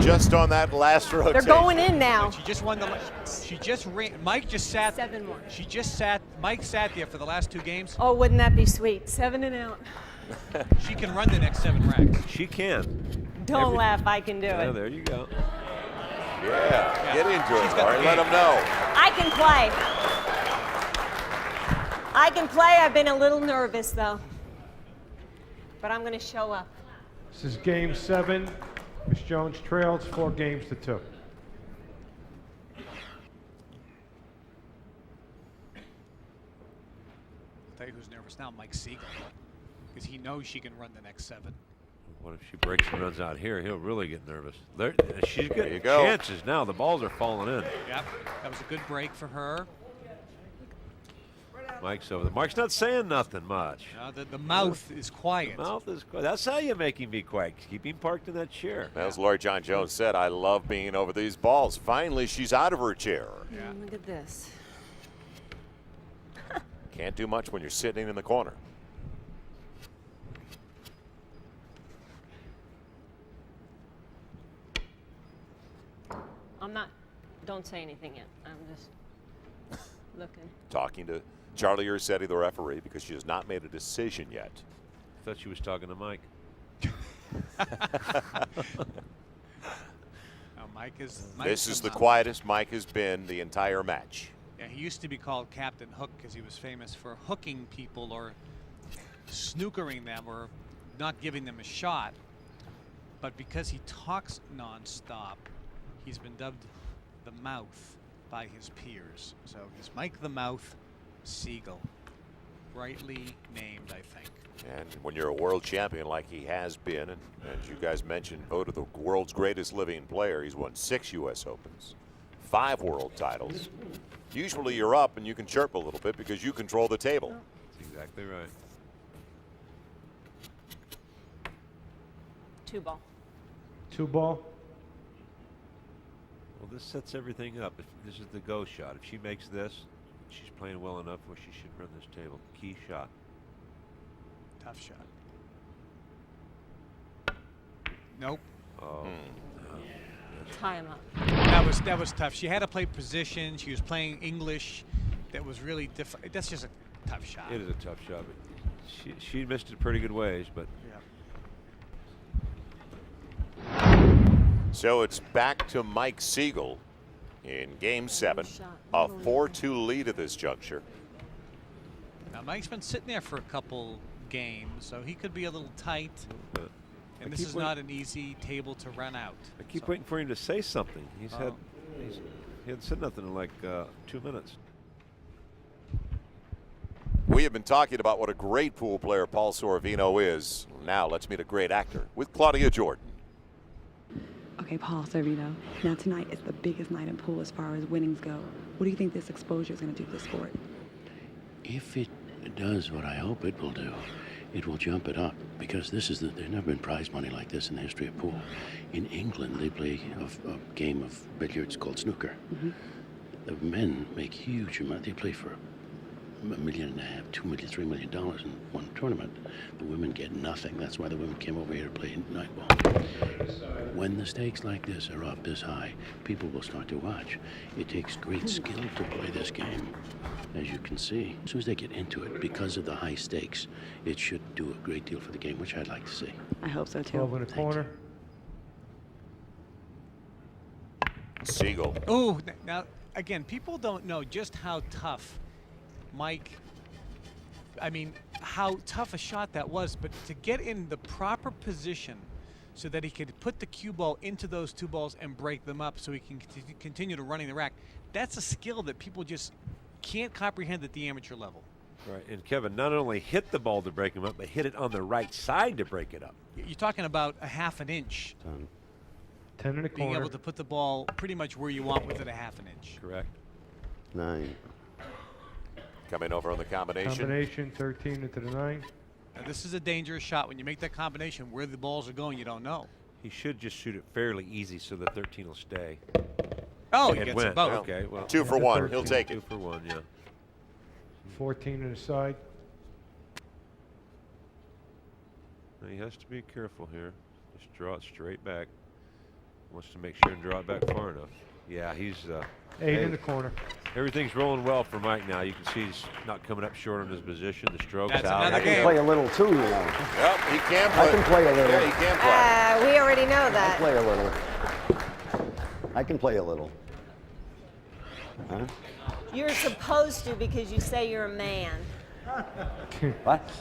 Just on that last rotation. They're going in now. She just won the. She just ran. Mike just sat. 7 more. She just sat. Mike sat there for the last 2 games. Oh, wouldn't that be sweet? 7 and out. She can run the next 7 racks. She can. Don't Every- laugh, I can do Yeah, it. there you go. Yeah, get into She's it, got the Loree. Let game. them know. I can play. I can play. I've been a little nervous, though. But I'm going to show up. This is game 7. Miss Jones trails 4-2. I'll tell you who's nervous now, Mike Sigel, because he knows she can run the next 7. What if she breaks and runs out here? He'll really get nervous. She's you getting go. chances now. The balls are falling in. Yep, that was a good break for her. Mike's over there. Mike's not saying nothing much. The mouth is quiet. The mouth is quiet. That's how you make him be quiet. Keep him parked in that chair. As Loree John Jones said, I love being over these balls. Finally, she's out of her chair. Yeah. Look at this. Can't do much when you're sitting in the corner. I'm not. Don't say anything yet. I'm just looking. Talking to Charlie Ursetti, the referee, because she has not made a decision yet. I thought she was talking to Mike. Now, Mike is. This is Mike's the mouth. quietest Mike has been the entire match. Yeah, he used to be called Captain Hook because he was famous for hooking people or snookering them or not giving them a shot. But because he talks nonstop, he's been dubbed the Mouth by his peers. So he's Mike the Mouth Sigel. Rightly named, I think. And when you're a world champion like he has been, and as you guys mentioned, voted the world's greatest living player, he's won 6 U.S. Opens, 5 world titles. Usually you're up and you can chirp a little bit because you control the table. That's exactly right. 2-ball. 2-ball. Well, this sets everything up. If this is the go shot. If she makes this, she's playing well enough where she should run this table. Key shot. Tough shot. Nope. Oh. Tie him up. That was tough. She had to play position. She was playing English. That was really different. That's just a tough shot. It is a tough shot, but she missed it pretty good ways. But Yeah. So it's back to Mike Sigel in game 7, a 4-2 lead at this juncture. Now Mike's been sitting there for a couple games, so he could be a little tight. And this is not an easy table to run out. I keep So- waiting for him to say something. He hadn't said nothing in like 2 minutes. We have been talking about what a great pool player Paul Sorvino is. Now let's meet a great actor with Claudia Jordan. Okay, Paul Sorvino. Now tonight is the biggest night in pool as far as winnings go. What do you think this exposure is going to do to the sport? If it does what I hope it will do, it will jump it up, because there's never been prize money like this in the history of pool. In England, they play a game of billiards called snooker. The men make huge amount. They play for $1.5 million, $2 million, $3 million in one tournament. The women get nothing. That's why the women came over here to play night ball. When the stakes like this are up this high, people will start to watch. It takes great skill to play this game, as you can see. As soon as they get into it, because of the high stakes, it should do a great deal for the game, which I'd like to see. I hope so, 12 too. in the corner. Sigel. Oh, now again, people don't know just how tough Mike. I mean, how tough a shot that was, but to get in the proper position so that he could put the cue ball into those 2 balls and break them up so he can continue to running the rack, that's a skill that people just can't comprehend at the amateur level. Right, and Kevin not only hit the ball to break him up, but hit it on the right side to break it up. You're talking about a half an inch. 10 in the Being corner. able to put the ball pretty much where you want with it, a half an inch. Correct. 9. Coming over on the combination. Combination 13 into the 9. Now, this is a dangerous shot. When you make that combination, where the balls are going, you don't know. He should just shoot it fairly easy so that 13 will stay. Oh, he It gets went. them both. Okay, well, 2 for 1. He'll take 2 it. for 1, yeah. 14 in the side. Now he has to be careful here. Just draw it straight back. Wants to make sure and draw it back far enough. Yeah, he's 8 in the corner. everything's rolling well for Mike now. You can see he's not coming up short on his position. The stroke's That's out. another I can game. play a little too, you know. Yep, he can play. I can play a little. Yeah, he can play. We already know I that. play a little. I can play a little. Huh? You're supposed to because you say you're a man. What?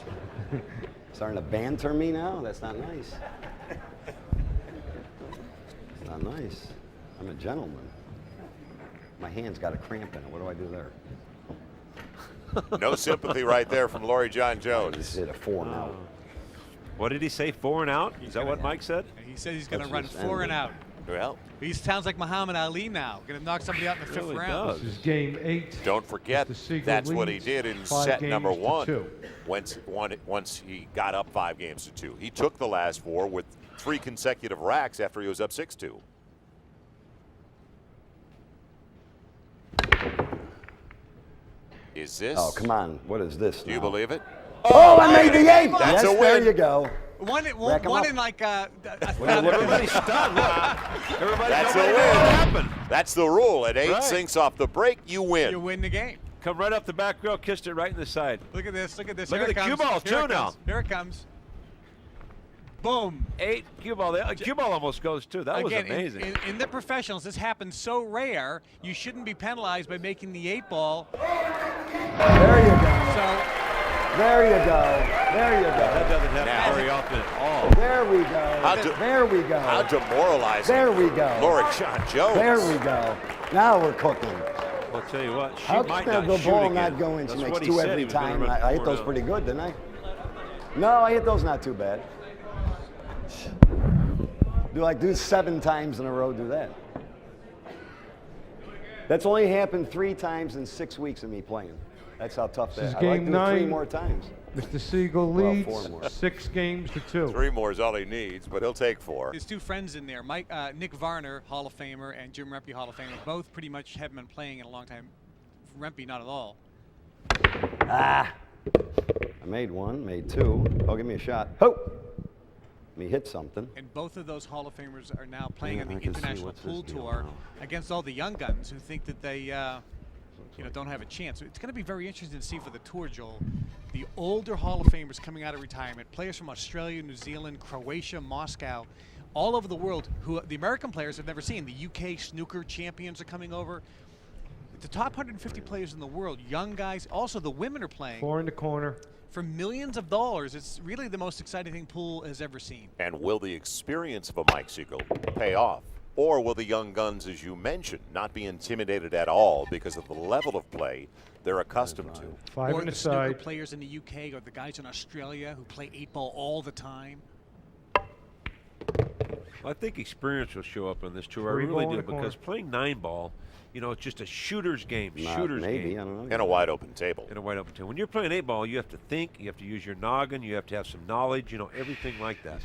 Starting to banter me now? That's not nice. It's not nice. I'm a gentleman. My hand's got a cramp in it. What do I do there? No sympathy right there from Loree John I Jones. just hit a 4 and out. What did he say? 4 and out? Is that what Mike said? He said he's going to That's run just 4 and ended. out. Well, He sounds like Muhammad Ali now. Going to knock somebody out in the fifth Really round. does. This is game 8. don't forget, Mr. Sigel that's what he leads did in 5 set games number to 1. 2. Once he got up 5 games to 2. He took the last 4 with 3 consecutive racks after he was up 6-2. Is this? Oh, come on. What is this Do you now? believe it? Oh, I made the 8. That's yes, a there win. you go. One Rack 'em up. in like a Everybody's stunned. Look. Everybody, That's a nobody win. knows what happened. That's the rule. At 8 Right. sinks off the break, you win. you win the game. Come right up the back rail, kissed it right in the side. Look at this. Look at this. Look Here at it the cue comes. balls, Here too, it now. comes. Here it comes. Boom. 8 cue ball. The cue ball almost goes too. That Again, was amazing. in the professionals, this happens so rare. You shouldn't be penalized by making the 8 ball. There you go. So There you go. There you That go. doesn't happen Now- very often at all. There we go. How do- There we go. How demoralizing. There we go. Loree John Jones. There we go. Now we're cooking. I'll tell you what. She How might can not the shoot ball again. not go in? She That's makes what he 2 said. every He was gonna time. run I hit 4 those now. pretty good, didn't I? No, I hit those not too bad. Do 7 times in a row, do that. That's only happened 3 times in 6 weeks of me playing. That's how tough This is that is. I like game to do 3 9. more times. Mr. Sigel Well, leads 4 more. 6 games to 2. 3 more is all he needs, but he'll take 4. his 2 friends in there, Nick Varner, Hall of Famer, and Jim Rempe, Hall of Famer, both pretty much haven't been playing in a long time. Rempe, not at all. Ah! I made 1, made 2. Oh, give me a shot. Ho! Let me hit something. And both of those Hall of Famers are now playing Yeah, on the I can see International what's Pool this deal Tour now. against all the young guns who think that they don't have a chance. So it's going to be very interesting to see for the tour, Joel. The older Hall of Famers coming out of retirement, players from Australia, New Zealand, Croatia, Moscow, all over the world, who the American players have never seen. The UK snooker champions are coming over. The top 150 players in the world, young guys. Also, the women are playing 4 in the corner. for millions of dollars. It's really the most exciting thing Pool has ever seen. And will the experience of a Mike Sigel pay off? Or will the young guns, as you mentioned, not be intimidated at all because of the level of play they're accustomed to? 5 Or in the snooker side. players in the UK or the guys in Australia who play 8-ball all the time. I think experience will show up on this tour. I 3 really ball in do, the corner. because playing 9-ball, it's just a shooter's game. Shooter's Maybe, game. I don't know. And a wide open table. In a wide open table. When you're playing 8-ball, you have to think, you have to use your noggin, you have to have some knowledge, everything like that.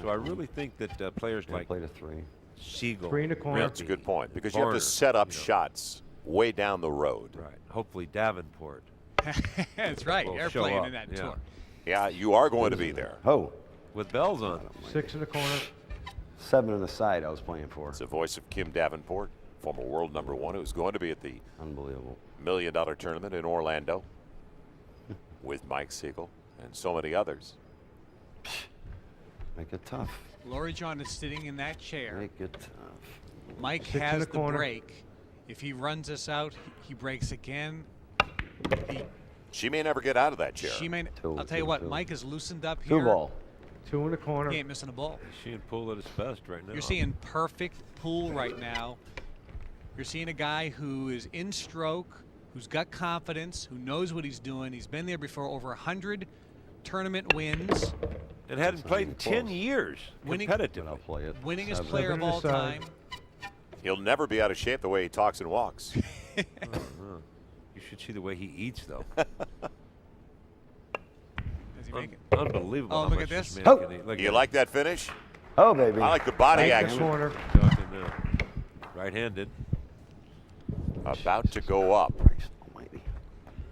So I really think that players I like played a 3. Siegel, 3 in the corner. That's a good point because you have Varner, to set up you know. shots way down the road. Right. Hopefully Davenport. That's right. Will They're show playing up, in that yeah. tour. Yeah, you are going to be there. Ho! With bells on. 6 in the corner. 7 in the side I was playing for. It's the voice of Kim Davenport, former world #1, who's going to be at the Unbelievable. $1 million tournament in Orlando with Mike Sigel and so many others. Make it tough. Loree John is sitting in that chair. Make it tough. Mike 6 in has the the corner. break. If he runs us out, he breaks again. She may never get out of that chair. She may. Two, I'll tell you two, what. two. Mike is loosened up 2 here. ball. 2 in the corner. He ain't missing a ball. She and Poole at his best right now. You're seeing perfect Pool right now. You're seeing a guy who is in stroke, who's got confidence, who knows what he's doing. He's been there before, over 100 tournament wins, And hadn't That's not played in even 10 close. years Winning- But competitively. I'll play it. winningest 7. player of all Seven time. He'll never be out of shape the way he talks and walks. You should see the way he eats, though. Does he make it? Unbelievable. Oh, how look much at this. man Oh. can eat. Look You at like that finish? Oh, baby. I like the body 8 in the action. corner. him. Talking now. Right-handed. About to go up Christ almighty.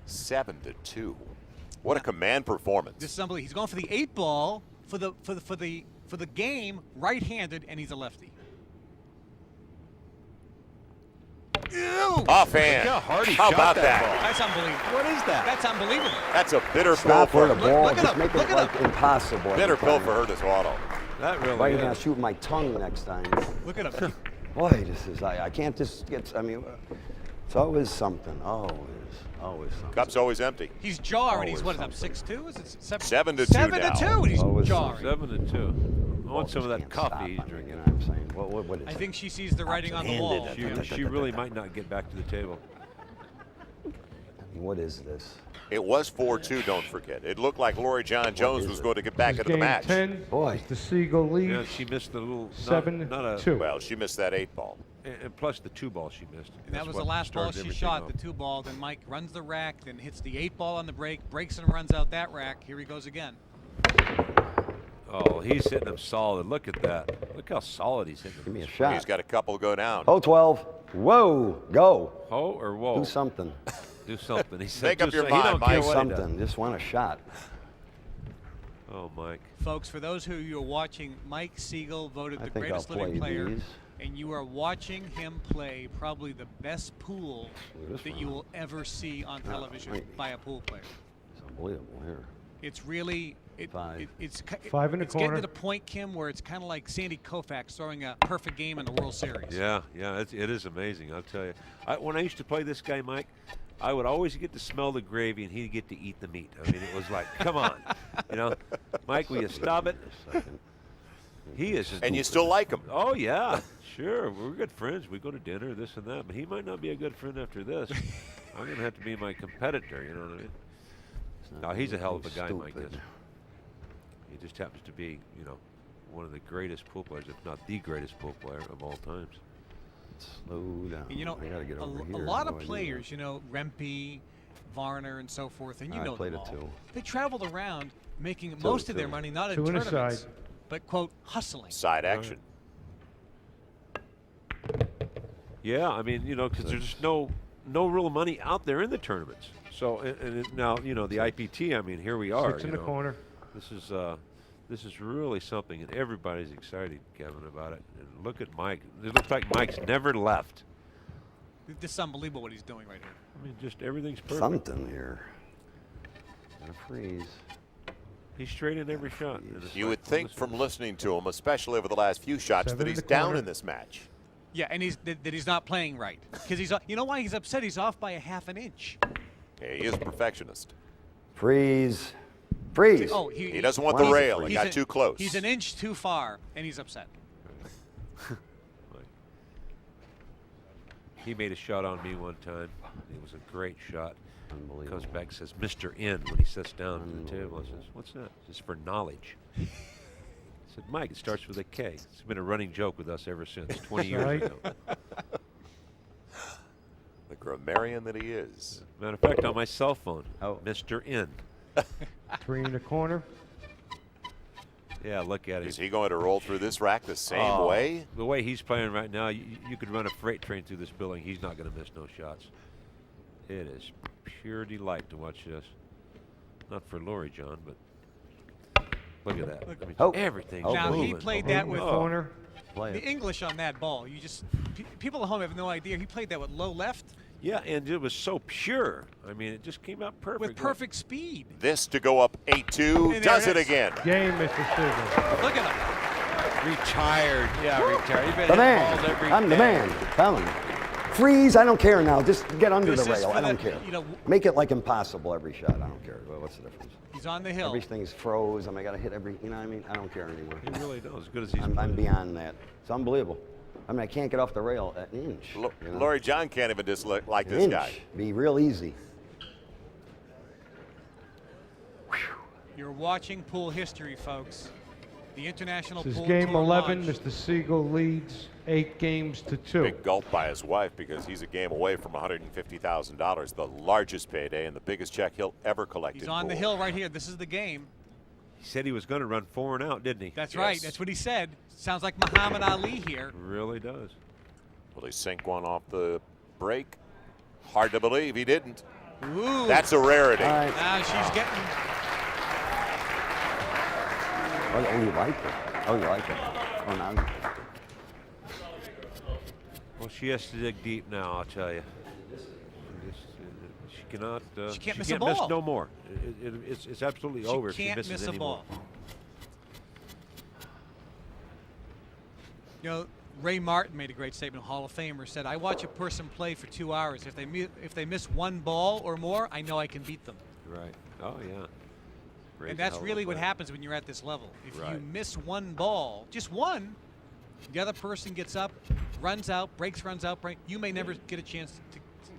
7-2. What a command performance. This is unbelievable. He's going for the 8-ball for the game, right-handed, and he's a lefty. Ew! Offhand. Look how hard he How shot about that that? ball. That's unbelievable. What is that? That's unbelievable. That's a bitter pill Stop for where the her. ball. look at Just him, make look it at like impossible. Bitter every pill time. for her to swallow. That really Why are you is. gonna shoot my tongue next time? Look at him. Boy, this is, I can't just get, I mean, it's always something. Always something. Cup's always empty. He's jarring. He's Always what is up, something. 6-2? Is it 7? 7-2 7 now. to 2. And he's Always jarring. 7-2. I want some of that Can't stop, coffee he's I mean, drinking. you know what I'm saying? What is I it? think she sees the writing on the wall. She really might not get back to the table. I mean, what is this? It was 4-2, don't forget. It looked like Loree John Jones is was it? going to get back This into the game match. 10. Boy. Mr. Sigel leads. Yeah, she missed the little 7-2. Well, she missed that 8 ball. and plus the 2 ball she missed. And that That's was the what last ball started she everything shot, off. the 2 ball. Then Mike runs the rack, then hits the 8 ball on the break, breaks and runs out that rack. Here he goes again. Oh, he's hitting them solid. Look at that. Look how solid he's hitting Give them. me a shot. He's got a couple go down. Oh, 12. Whoa, go. Ho or whoa? Do something. Do something. He said, Make up do your so- he mind, don't Mike. care Do what he does. something. Just want a shot. Oh, Mike. Folks, for those who you are watching, Mike Sigel voted I the think greatest I'll living play player. these. And you are watching him play probably the best pool Look at this that you one. will ever see on television wait. by a pool player. It's unbelievable here. It's really Five. it's 5 in the it's getting corner. to the point, Kim, where it's kind of like Sandy Koufax throwing a perfect game in the World Series. Yeah, it is amazing. I'll tell you. When I used to play this guy, Mike, I would always get to smell the gravy and he'd get to eat the meat. I mean, it was like, come on, Mike, will you stop it? Second. He is. Just And you still like him. Oh yeah, sure. We're good friends. We go to dinner, this and that. But he might not be a good friend after this. I'm gonna have to be my competitor. You know what I mean? No, he's a hell of a guy, Mike. Stupid. Is. He just happens to be, one of the greatest pool players, if not the greatest pool player of all times. Slow down. And I gotta get over a here. lot How of do I do players, Rempe, Varner, and so forth, and you I know played them it all. too. They traveled around making Two, most of their two. money not in 2 and a tournaments, side. but quote hustling. Side action. Yeah, I mean, because there's just no real money out there in the tournaments. So now, the IPT. I mean, here we are. 6 in the corner. This is really something, and everybody's excited, Kevin, about it. And look at Mike. It looks like Mike's never left. This is unbelievable what he's doing right here. I mean, just everything's perfect. Something here. Gotta freeze. He's straight in every shot. And it's You like, would think listen, from listening to him, especially over the last few shots, 7 that in he's the down corner. in this match. Yeah, and that he's not playing right because he's. You know why he's upset? He's off by a half an inch. Yeah, he is a perfectionist. Freeze. Freeze. Oh, He doesn't want the He's a rail. freak. He got too close. He's an inch too far, and he's upset. He made a shot on me one time. It was a great shot. Unbelievable. Comes back and says, Mr. N, when he sits down at the table. I says, what's that? It's for knowledge. I said, Mike, it starts with a K. It's been a running joke with us ever since, 20 years Right. ago. The grammarian that he is. Matter of fact, on my cell phone, Oh. Mr. N. 3 in the corner. Yeah, look at it. Is he going to roll through this rack the same Oh, way? The way he's playing right now, you could run a freight train through this building. He's not going to miss no shots. It is pure delight to watch this. Not for Loree John, but look at that. I mean, Oh. everything's Oh, Now he moving. played 8 that in with the corner. Play the it. English on that ball. People at home have no idea. He played that with low left Yeah, and it was so pure. I mean, it just came out perfect. with perfect speed. This to go up 8-2. And Does there it it is. again. Game, Mr. Sigel. Look at him. Retired. Yeah, retired. He's been The hitting balls man. every I'm the day. man. Tell him. Freeze. I don't care now. Just get under This the is rail. for I don't the- care. you know, Make it like impossible every shot. I don't care. Well, what's the difference? He's on the hill. Everything's froze. I mean, I got to hit every. You know what I mean? I don't care anymore. He really does. As good as he's I'm playing. beyond that. It's unbelievable. I mean, I can't get off the rail an inch. you know? Loree John can't even dislike like An this inch. guy. Be real easy. You're watching pool history, folks. The International This is Pool game Tour 11. launched. Mr. Sigel leads 8 games to 2. Big gulp by his wife because he's a game away from $150,000, the largest payday and the biggest check he'll ever collect. He's in on the pool. hill right here. This is the game. He said he was going to run 4 and out, didn't he? That's Yes. right. That's what he said. Sounds like Muhammad Ali here. Really does. Will he sink one off the break? Hard to believe he didn't. Ooh. That's a rarity. All right. Now she's getting. Oh, you like it? Oh, you like it? Oh, now. Well, she has to dig deep now, I'll tell you. She cannot. She can't miss miss a ball. no more. It's absolutely over if she can't misses miss a any more. ball. You know, Ray Martin made a great statement. Hall of Famer said, "I watch a person play for 2 hours. If they miss one ball or more, I know I can beat them." Right. Oh yeah. Ray's And a that's hell of a really what player. happens when you're at this level. If Right. you miss one ball, just one, the other person gets up, runs out, you may never get a chance to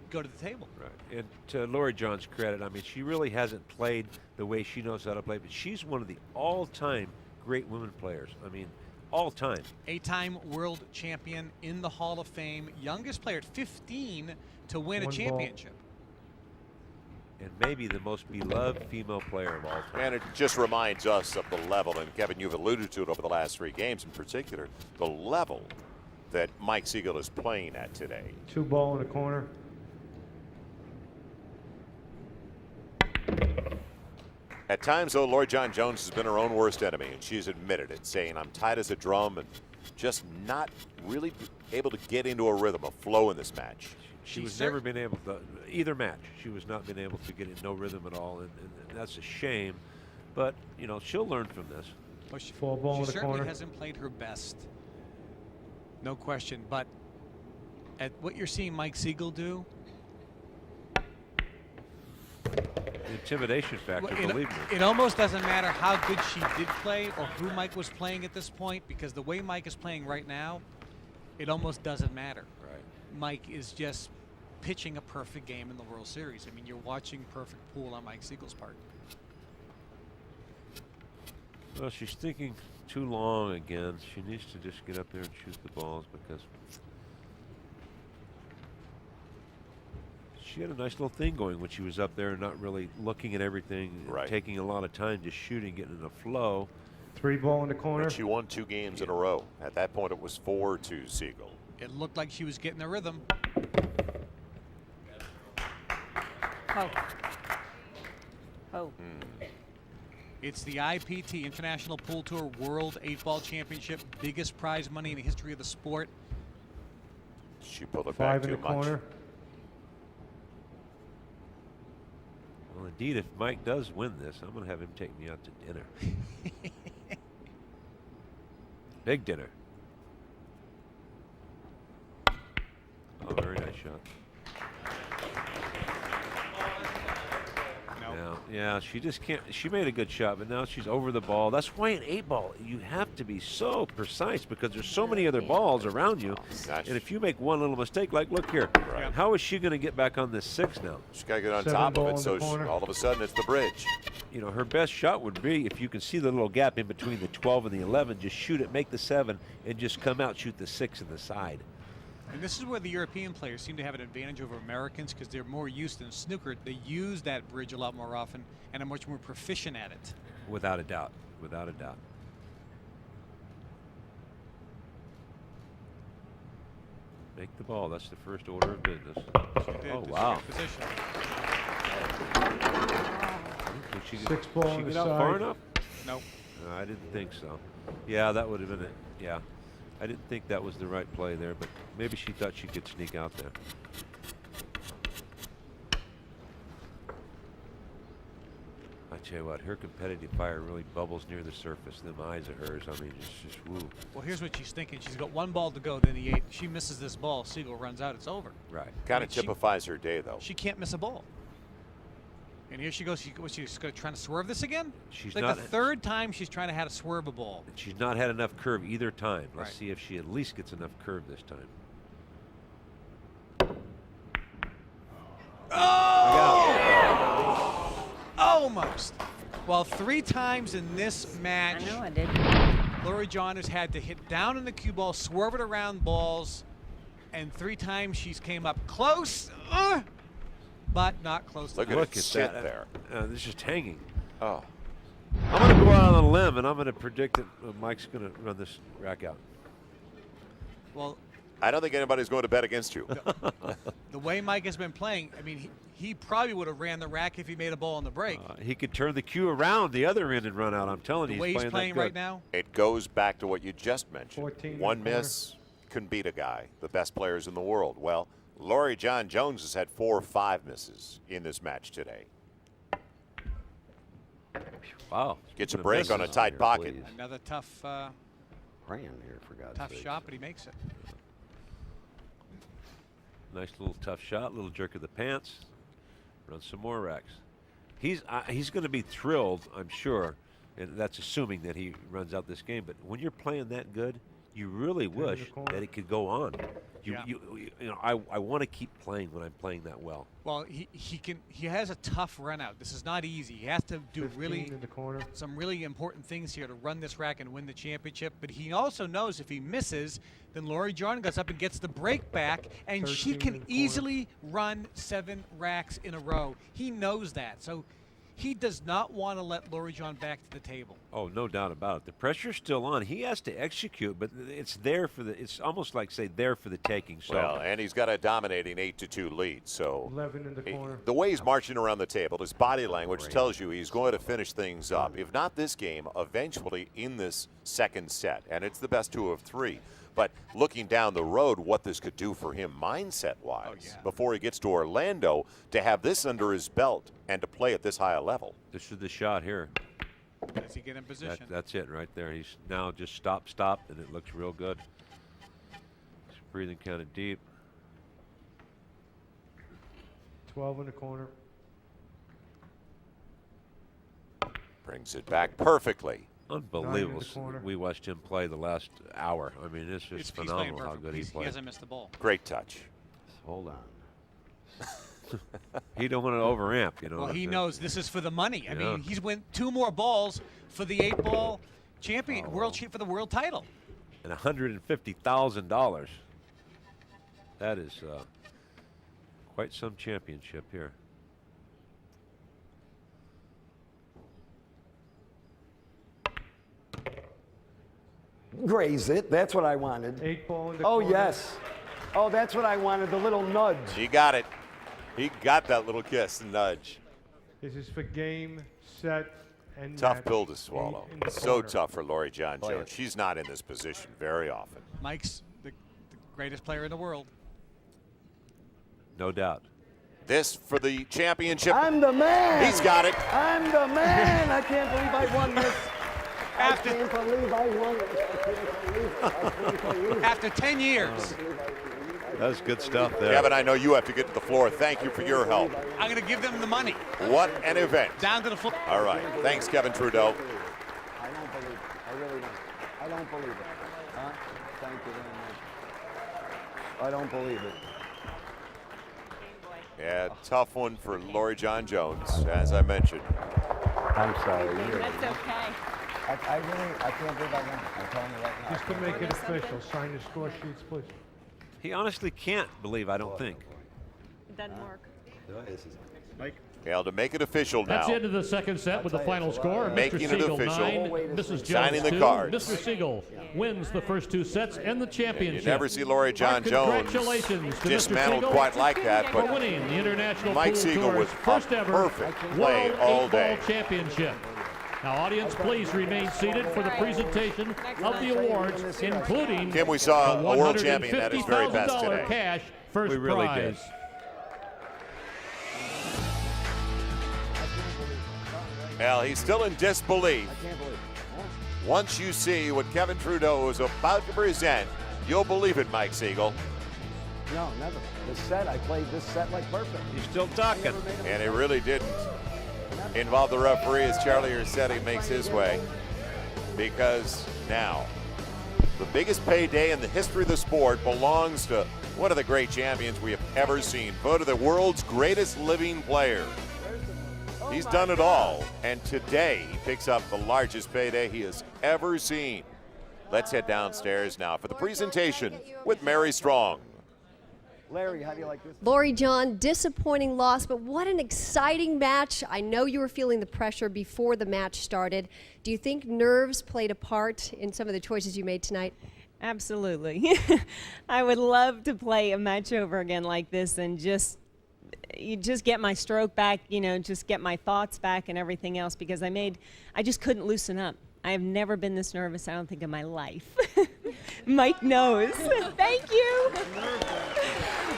go to the table. Right. And to Loree John's credit, I mean, she really hasn't played the way she knows how to play, but she's one of the all-time great women players. I mean, all time. 8-time world champion in the Hall of Fame, youngest player at 15 to win a One ball. championship. And maybe the most beloved female player of all time. And it just reminds us of the level, and Kevin, you've alluded to it over the last 3 games in particular, the level that Mike Sigel is playing at today. 2 ball in the corner. At times, though, Loree John Jones has been her own worst enemy, and she's admitted it, saying, "I'm tight as a drum," and just not really able to get into a rhythm, a flow in this match. She was never been able to, either match, she was not been able to get in no rhythm at all, and that's a shame. But, you know, she'll learn from this. Well, she 4 ball in the certainly corner. hasn't played her best. No question. But at what you're seeing Mike Sigel do, The intimidation factor, well, believe me. it almost doesn't matter how good she did play or who Mike was playing at this point, because the way Mike is playing right now, it almost doesn't matter. Right. Mike is just pitching a perfect game in the World Series. I mean, you're watching perfect pool on Mike Siegel's part. Well, she's thinking too long again. She needs to just get up there and shoot the balls, because she had a nice little thing going when she was up there and not really looking at everything, Right. taking a lot of time, just shooting, getting in a flow. 3 ball in the corner. And she won 2 games in a row. At that point, it was 4-2 Sigel. It looked like she was getting the rhythm. Oh. Oh. It's the IPT, International Pool Tour World 8-Ball Championship, biggest prize money in the history of the sport. She pulled it back 5 in too the much. corner. Well, indeed, if Mike does win this, I'm going to have him take me out to dinner. Big dinner. Oh, very nice shot. No. Yeah, she just can't. She made a good shot, but now she's over the ball. That's why in 8-ball, you have to be so precise, because there's so many other balls around you. Nice. And if you make one little mistake, like look here, Right. how is she going to get back on this 6 now? She's got to get on 7 top of ball it, in the so corner. all of a sudden it's the bridge. You know, her best shot would be if you can see the little gap in between the 12 and the 11, just shoot it, make the 7, and just come out, shoot the 6 in the side. And this is where the European players seem to have an advantage over Americans, because they're more used to snooker. They use that bridge a lot more often and are much more proficient at it. Without a doubt. Without a doubt. Make the ball. That's the first order of business. Oh, wow. Position. She 6 ball she on the get out far side. enough? Nope. No, I didn't think so. Yeah, that would have been it. Yeah. I didn't think that was the right play there, but maybe she thought she could sneak out there. I tell you what, her competitive fire really bubbles near the surface. Them eyes of hers, I mean, it's just woo. Well, here's what she's thinking. She's got 1 ball to go, then the 8. She misses this ball. Siegel runs out. It's over. Right. Kind Right, of she- typifies her day, though. She can't miss a ball. And here she goes. She's going to try to swerve this again? She's It's like not. the 3rd time she's trying to have to swerve a ball. She's not had enough curve either time. Let's Right. see if she at least gets enough curve this time. Oh! Almost. Well, 3 times in this I match, know I did. Loree John has had to hit down in the cue ball, swerve it around balls, and 3 times she's came up close, but not close Look enough. at it sit there. It's just hanging. Oh, I'm going to go out on a limb, and I'm going to predict that Mike's going to run this rack out. Well, I don't think anybody's going to bet against you. the way Mike has been playing, I mean, he probably would have ran the rack if he made a ball on the break. He could turn the cue around the other end and run out. I'm telling you, the way he's playing that right good. now, It goes back to what you just mentioned. 14 in One the corner. miss can beat a guy, the best players in the world. Well, Loree John Jones has had 4 or 5 misses in this match today. Wow. Gets a Speaking of break on a misses tight here, pocket. please. another tough praying here, for God's Tough sake. shot, but he makes it. Nice little tough shot, little jerk of the pants. Run some more racks. He's going to be thrilled, I'm sure, and that's assuming that he runs out this game. But when you're playing that good, you really wish that it could go on. You know, I want to keep playing when I'm playing that well. Well, he has a tough run out. This is not easy. He has to do 15 really in the corner. some really important things here to run this rack and win the championship. But he also knows if he misses, then Loree John goes up and gets the break back, and she 13 in can the corner. easily run 7 racks in a row. He knows that. So he does not want to let Loree John back to the table. Oh, no doubt about it. The pressure's still on. He has to execute, but it's there for the. It's almost like say there for the taking. So Well, and he's got a dominating 8-2 lead. So 11 in the corner. the way he's marching around the table, his body language tells you he's going to finish things up. If not this game, eventually in this second set, and it's the best 2 of 3. But looking down the road, what this could do for him mindset-wise before he gets to Orlando, to have this under his belt and to play at this high a level. this is the shot here. Does he get in position? That's it right there. He's now just stop, and it looks real good. He's breathing kind of deep. 12 in the corner. Brings it back perfectly. Unbelievable. corner. We watched him play the last hour. I mean, it's just He's playing phenomenal how perfect. good he He played. hasn't missed the ball. Great touch. Hold on. He don't want to overamp, you know. Well, he That's it. knows this is for the money. I Yeah. mean, he's won 2 more balls for the 8-ball champion, for the world title. And $150,000. That is quite some championship here. Graze it. That's what I wanted. 8 ball in the Oh, corner. yes. Oh, that's what I wanted, the little nudge. He got it. He got that little kiss and nudge. This is for game, set, and Tough match. pill to 8 swallow. in the So corner. tough for Loree John Play Jones. it. She's not in this position very often. Mike's the greatest player in the world. No doubt. This for the championship. I'm the man. He's got it. I'm the man. I can't believe I won this. After, I can't believe I won it. I can't believe it. after 10 years, That was good stuff there. Kevin, I know you have to get to the floor. Thank you for your help. I'm going to give them the money. What an event. Down to the floor. All right. Thanks, Kevin Trudeau. I don't believe it. I really don't. I don't believe it. Huh? Thank you very much. I don't believe it. Yeah, tough one for Loree John Jones, as I mentioned. I'm sorry. That's okay. I really, I can't believe I won it. I'm telling you right now. Just to make it official, sign the score sheets, please. He honestly can't believe, I don't think. It doesn't work. Yeah, to make it official now. That's the end of the second set with the final score. Making Mr. it Sigel official. 9, Mrs. Jones Signing the 2. cards. Mr. Sigel wins the first 2 sets and the You championship. never see Loree John Jones Congratulations to Mr. dismantled Sigel quite like that, for but winning the International Mike Pool Sigel Tour's was first a ever perfect play World all 8-Ball day. Championship. Now, audience, please remain seated for the presentation of the awards, including Kim, we saw the a world champion at his very best $150,000 today. cash first We really prize. did. Well, he's still in disbelief. I can't believe it. Once you see what Kevin Trudeau is about to present, you'll believe it, Mike Sigel. No, never. The set, I played this set like perfect. He's still talking. And it really didn't involve the referee as Charlie Ursetti makes his way. Because now, the biggest payday in the history of the sport belongs to one of the great champions we have ever seen. Voted the world's greatest living player. He's done it all, and today he picks up the largest payday he has ever seen. Let's head downstairs now for the presentation with Mary Strong. Larry, how do you like this? Loree John, disappointing loss, but what an exciting match. I know you were feeling the pressure before the match started. Do you think nerves played a part in some of the choices you made tonight? Absolutely. I would love to play a match over again like this and just get my stroke back, just get my thoughts back and everything else, because I just couldn't loosen up. I have never been this nervous, I don't think, in my life. Mike knows. Thank you.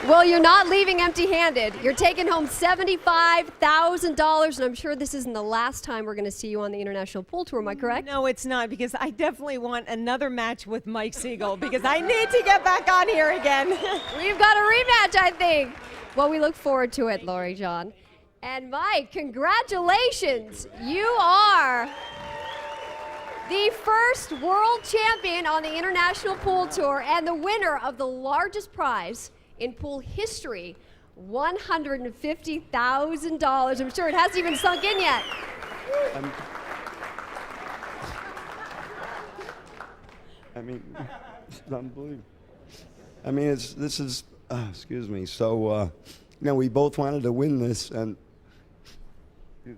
Well, you're not leaving empty-handed. You're taking home $75,000, and I'm sure this isn't the last time we're going to see you on the International Pool Tour. Am I correct? No, it's not, because I definitely want another match with Mike Sigel, because I need to get back on here again. We've got a rematch, I think. Well, we look forward to it, Loree John. And Mike, congratulations. You are the first world champion on the International Pool Tour and the winner of the largest prize in pool history, $150,000. I'm sure it hasn't even sunk in yet. I mean, it's unbelievable. I mean, this is, excuse me. So, you know, we both wanted to win this, and You're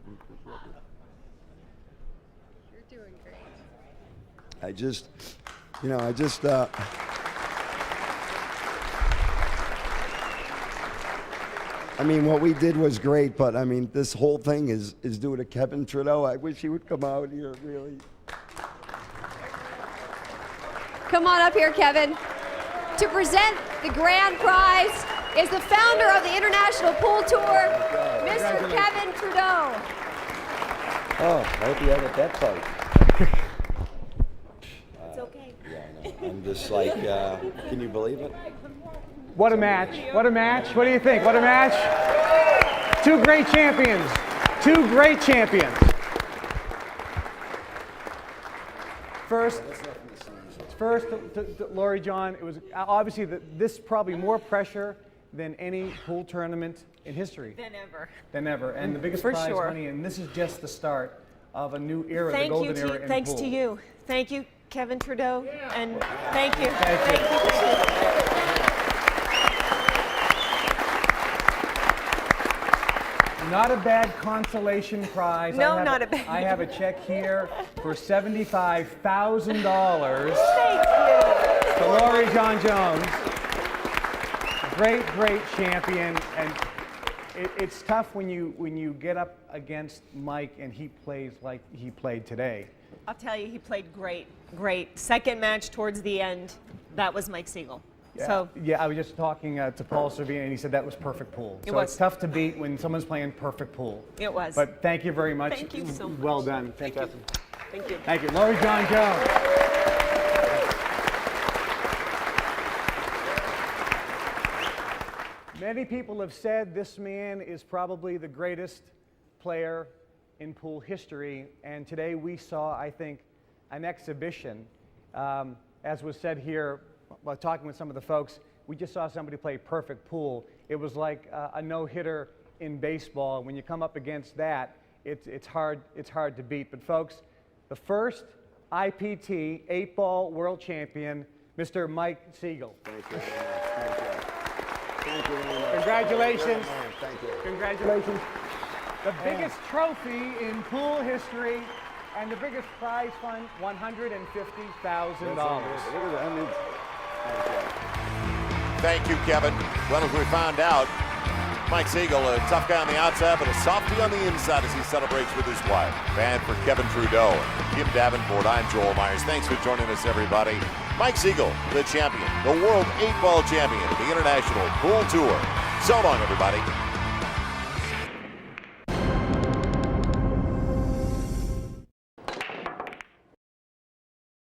doing great. I just, you know, I mean, what we did was great, but I mean, this whole thing is due to Kevin Trudeau. I wish he would come out here, really. Come on up here, Kevin. To present the grand prize is the founder of the International Pool Tour, Mr. Kevin Trudeau. Oh, I hope you had it that fight. It's okay. Yeah, I know. I'm just like, can you believe it? What a match. What a match. What do you think? What a match. Two great champions. Two great champions. First, Loree John, it was obviously this probably more pressure than any pool tournament in history. Than ever. And the biggest prize money, and this is just the start of a new era, the golden era in Thanks pool. to you. Thank you, Kevin Trudeau. And thank you. Thank you. Not a bad consolation prize. No, not a bad. I have a check here for $75,000 Thank you. to Loree John Jones. Great, great champion. And it's tough when you get up against Mike and he plays like he played today. I'll tell you, he played great, great. Second match towards the end, that was Mike Sigel. Yeah. So yeah, I was just talking to Paul Servine, and he said that was perfect pool. It So was. it's tough to beat when someone's playing perfect pool. it was. But thank you very much. Thank you so much. Well done. Fantastic. Thank you. Thank you. Loree John Jones. Many people have said this man is probably the greatest player in pool history, and today we saw, I think, an exhibition. As was said here, while talking with some of the folks, we just saw somebody play perfect pool. It was like a no-hitter in baseball. When you come up against that, it's hard to beat. But folks, the first IPT 8-ball world champion, Mr. Mike Sigel. Thank you very much. Thank you. Thank you very much. Congratulations. Thank you. Congratulations. The biggest trophy in pool history and the biggest prize fund, $150,000. Thank you, Kevin. Well, as we found out, Mike Sigel, a tough guy on the outside, but a softie on the inside as he celebrates with his wife. And for Kevin Trudeau and Kim Davenport, I'm Joel Myers. Thanks for joining us, everybody. Mike Sigel, the champion, the world 8-ball champion of the International Pool Tour. So long, everybody.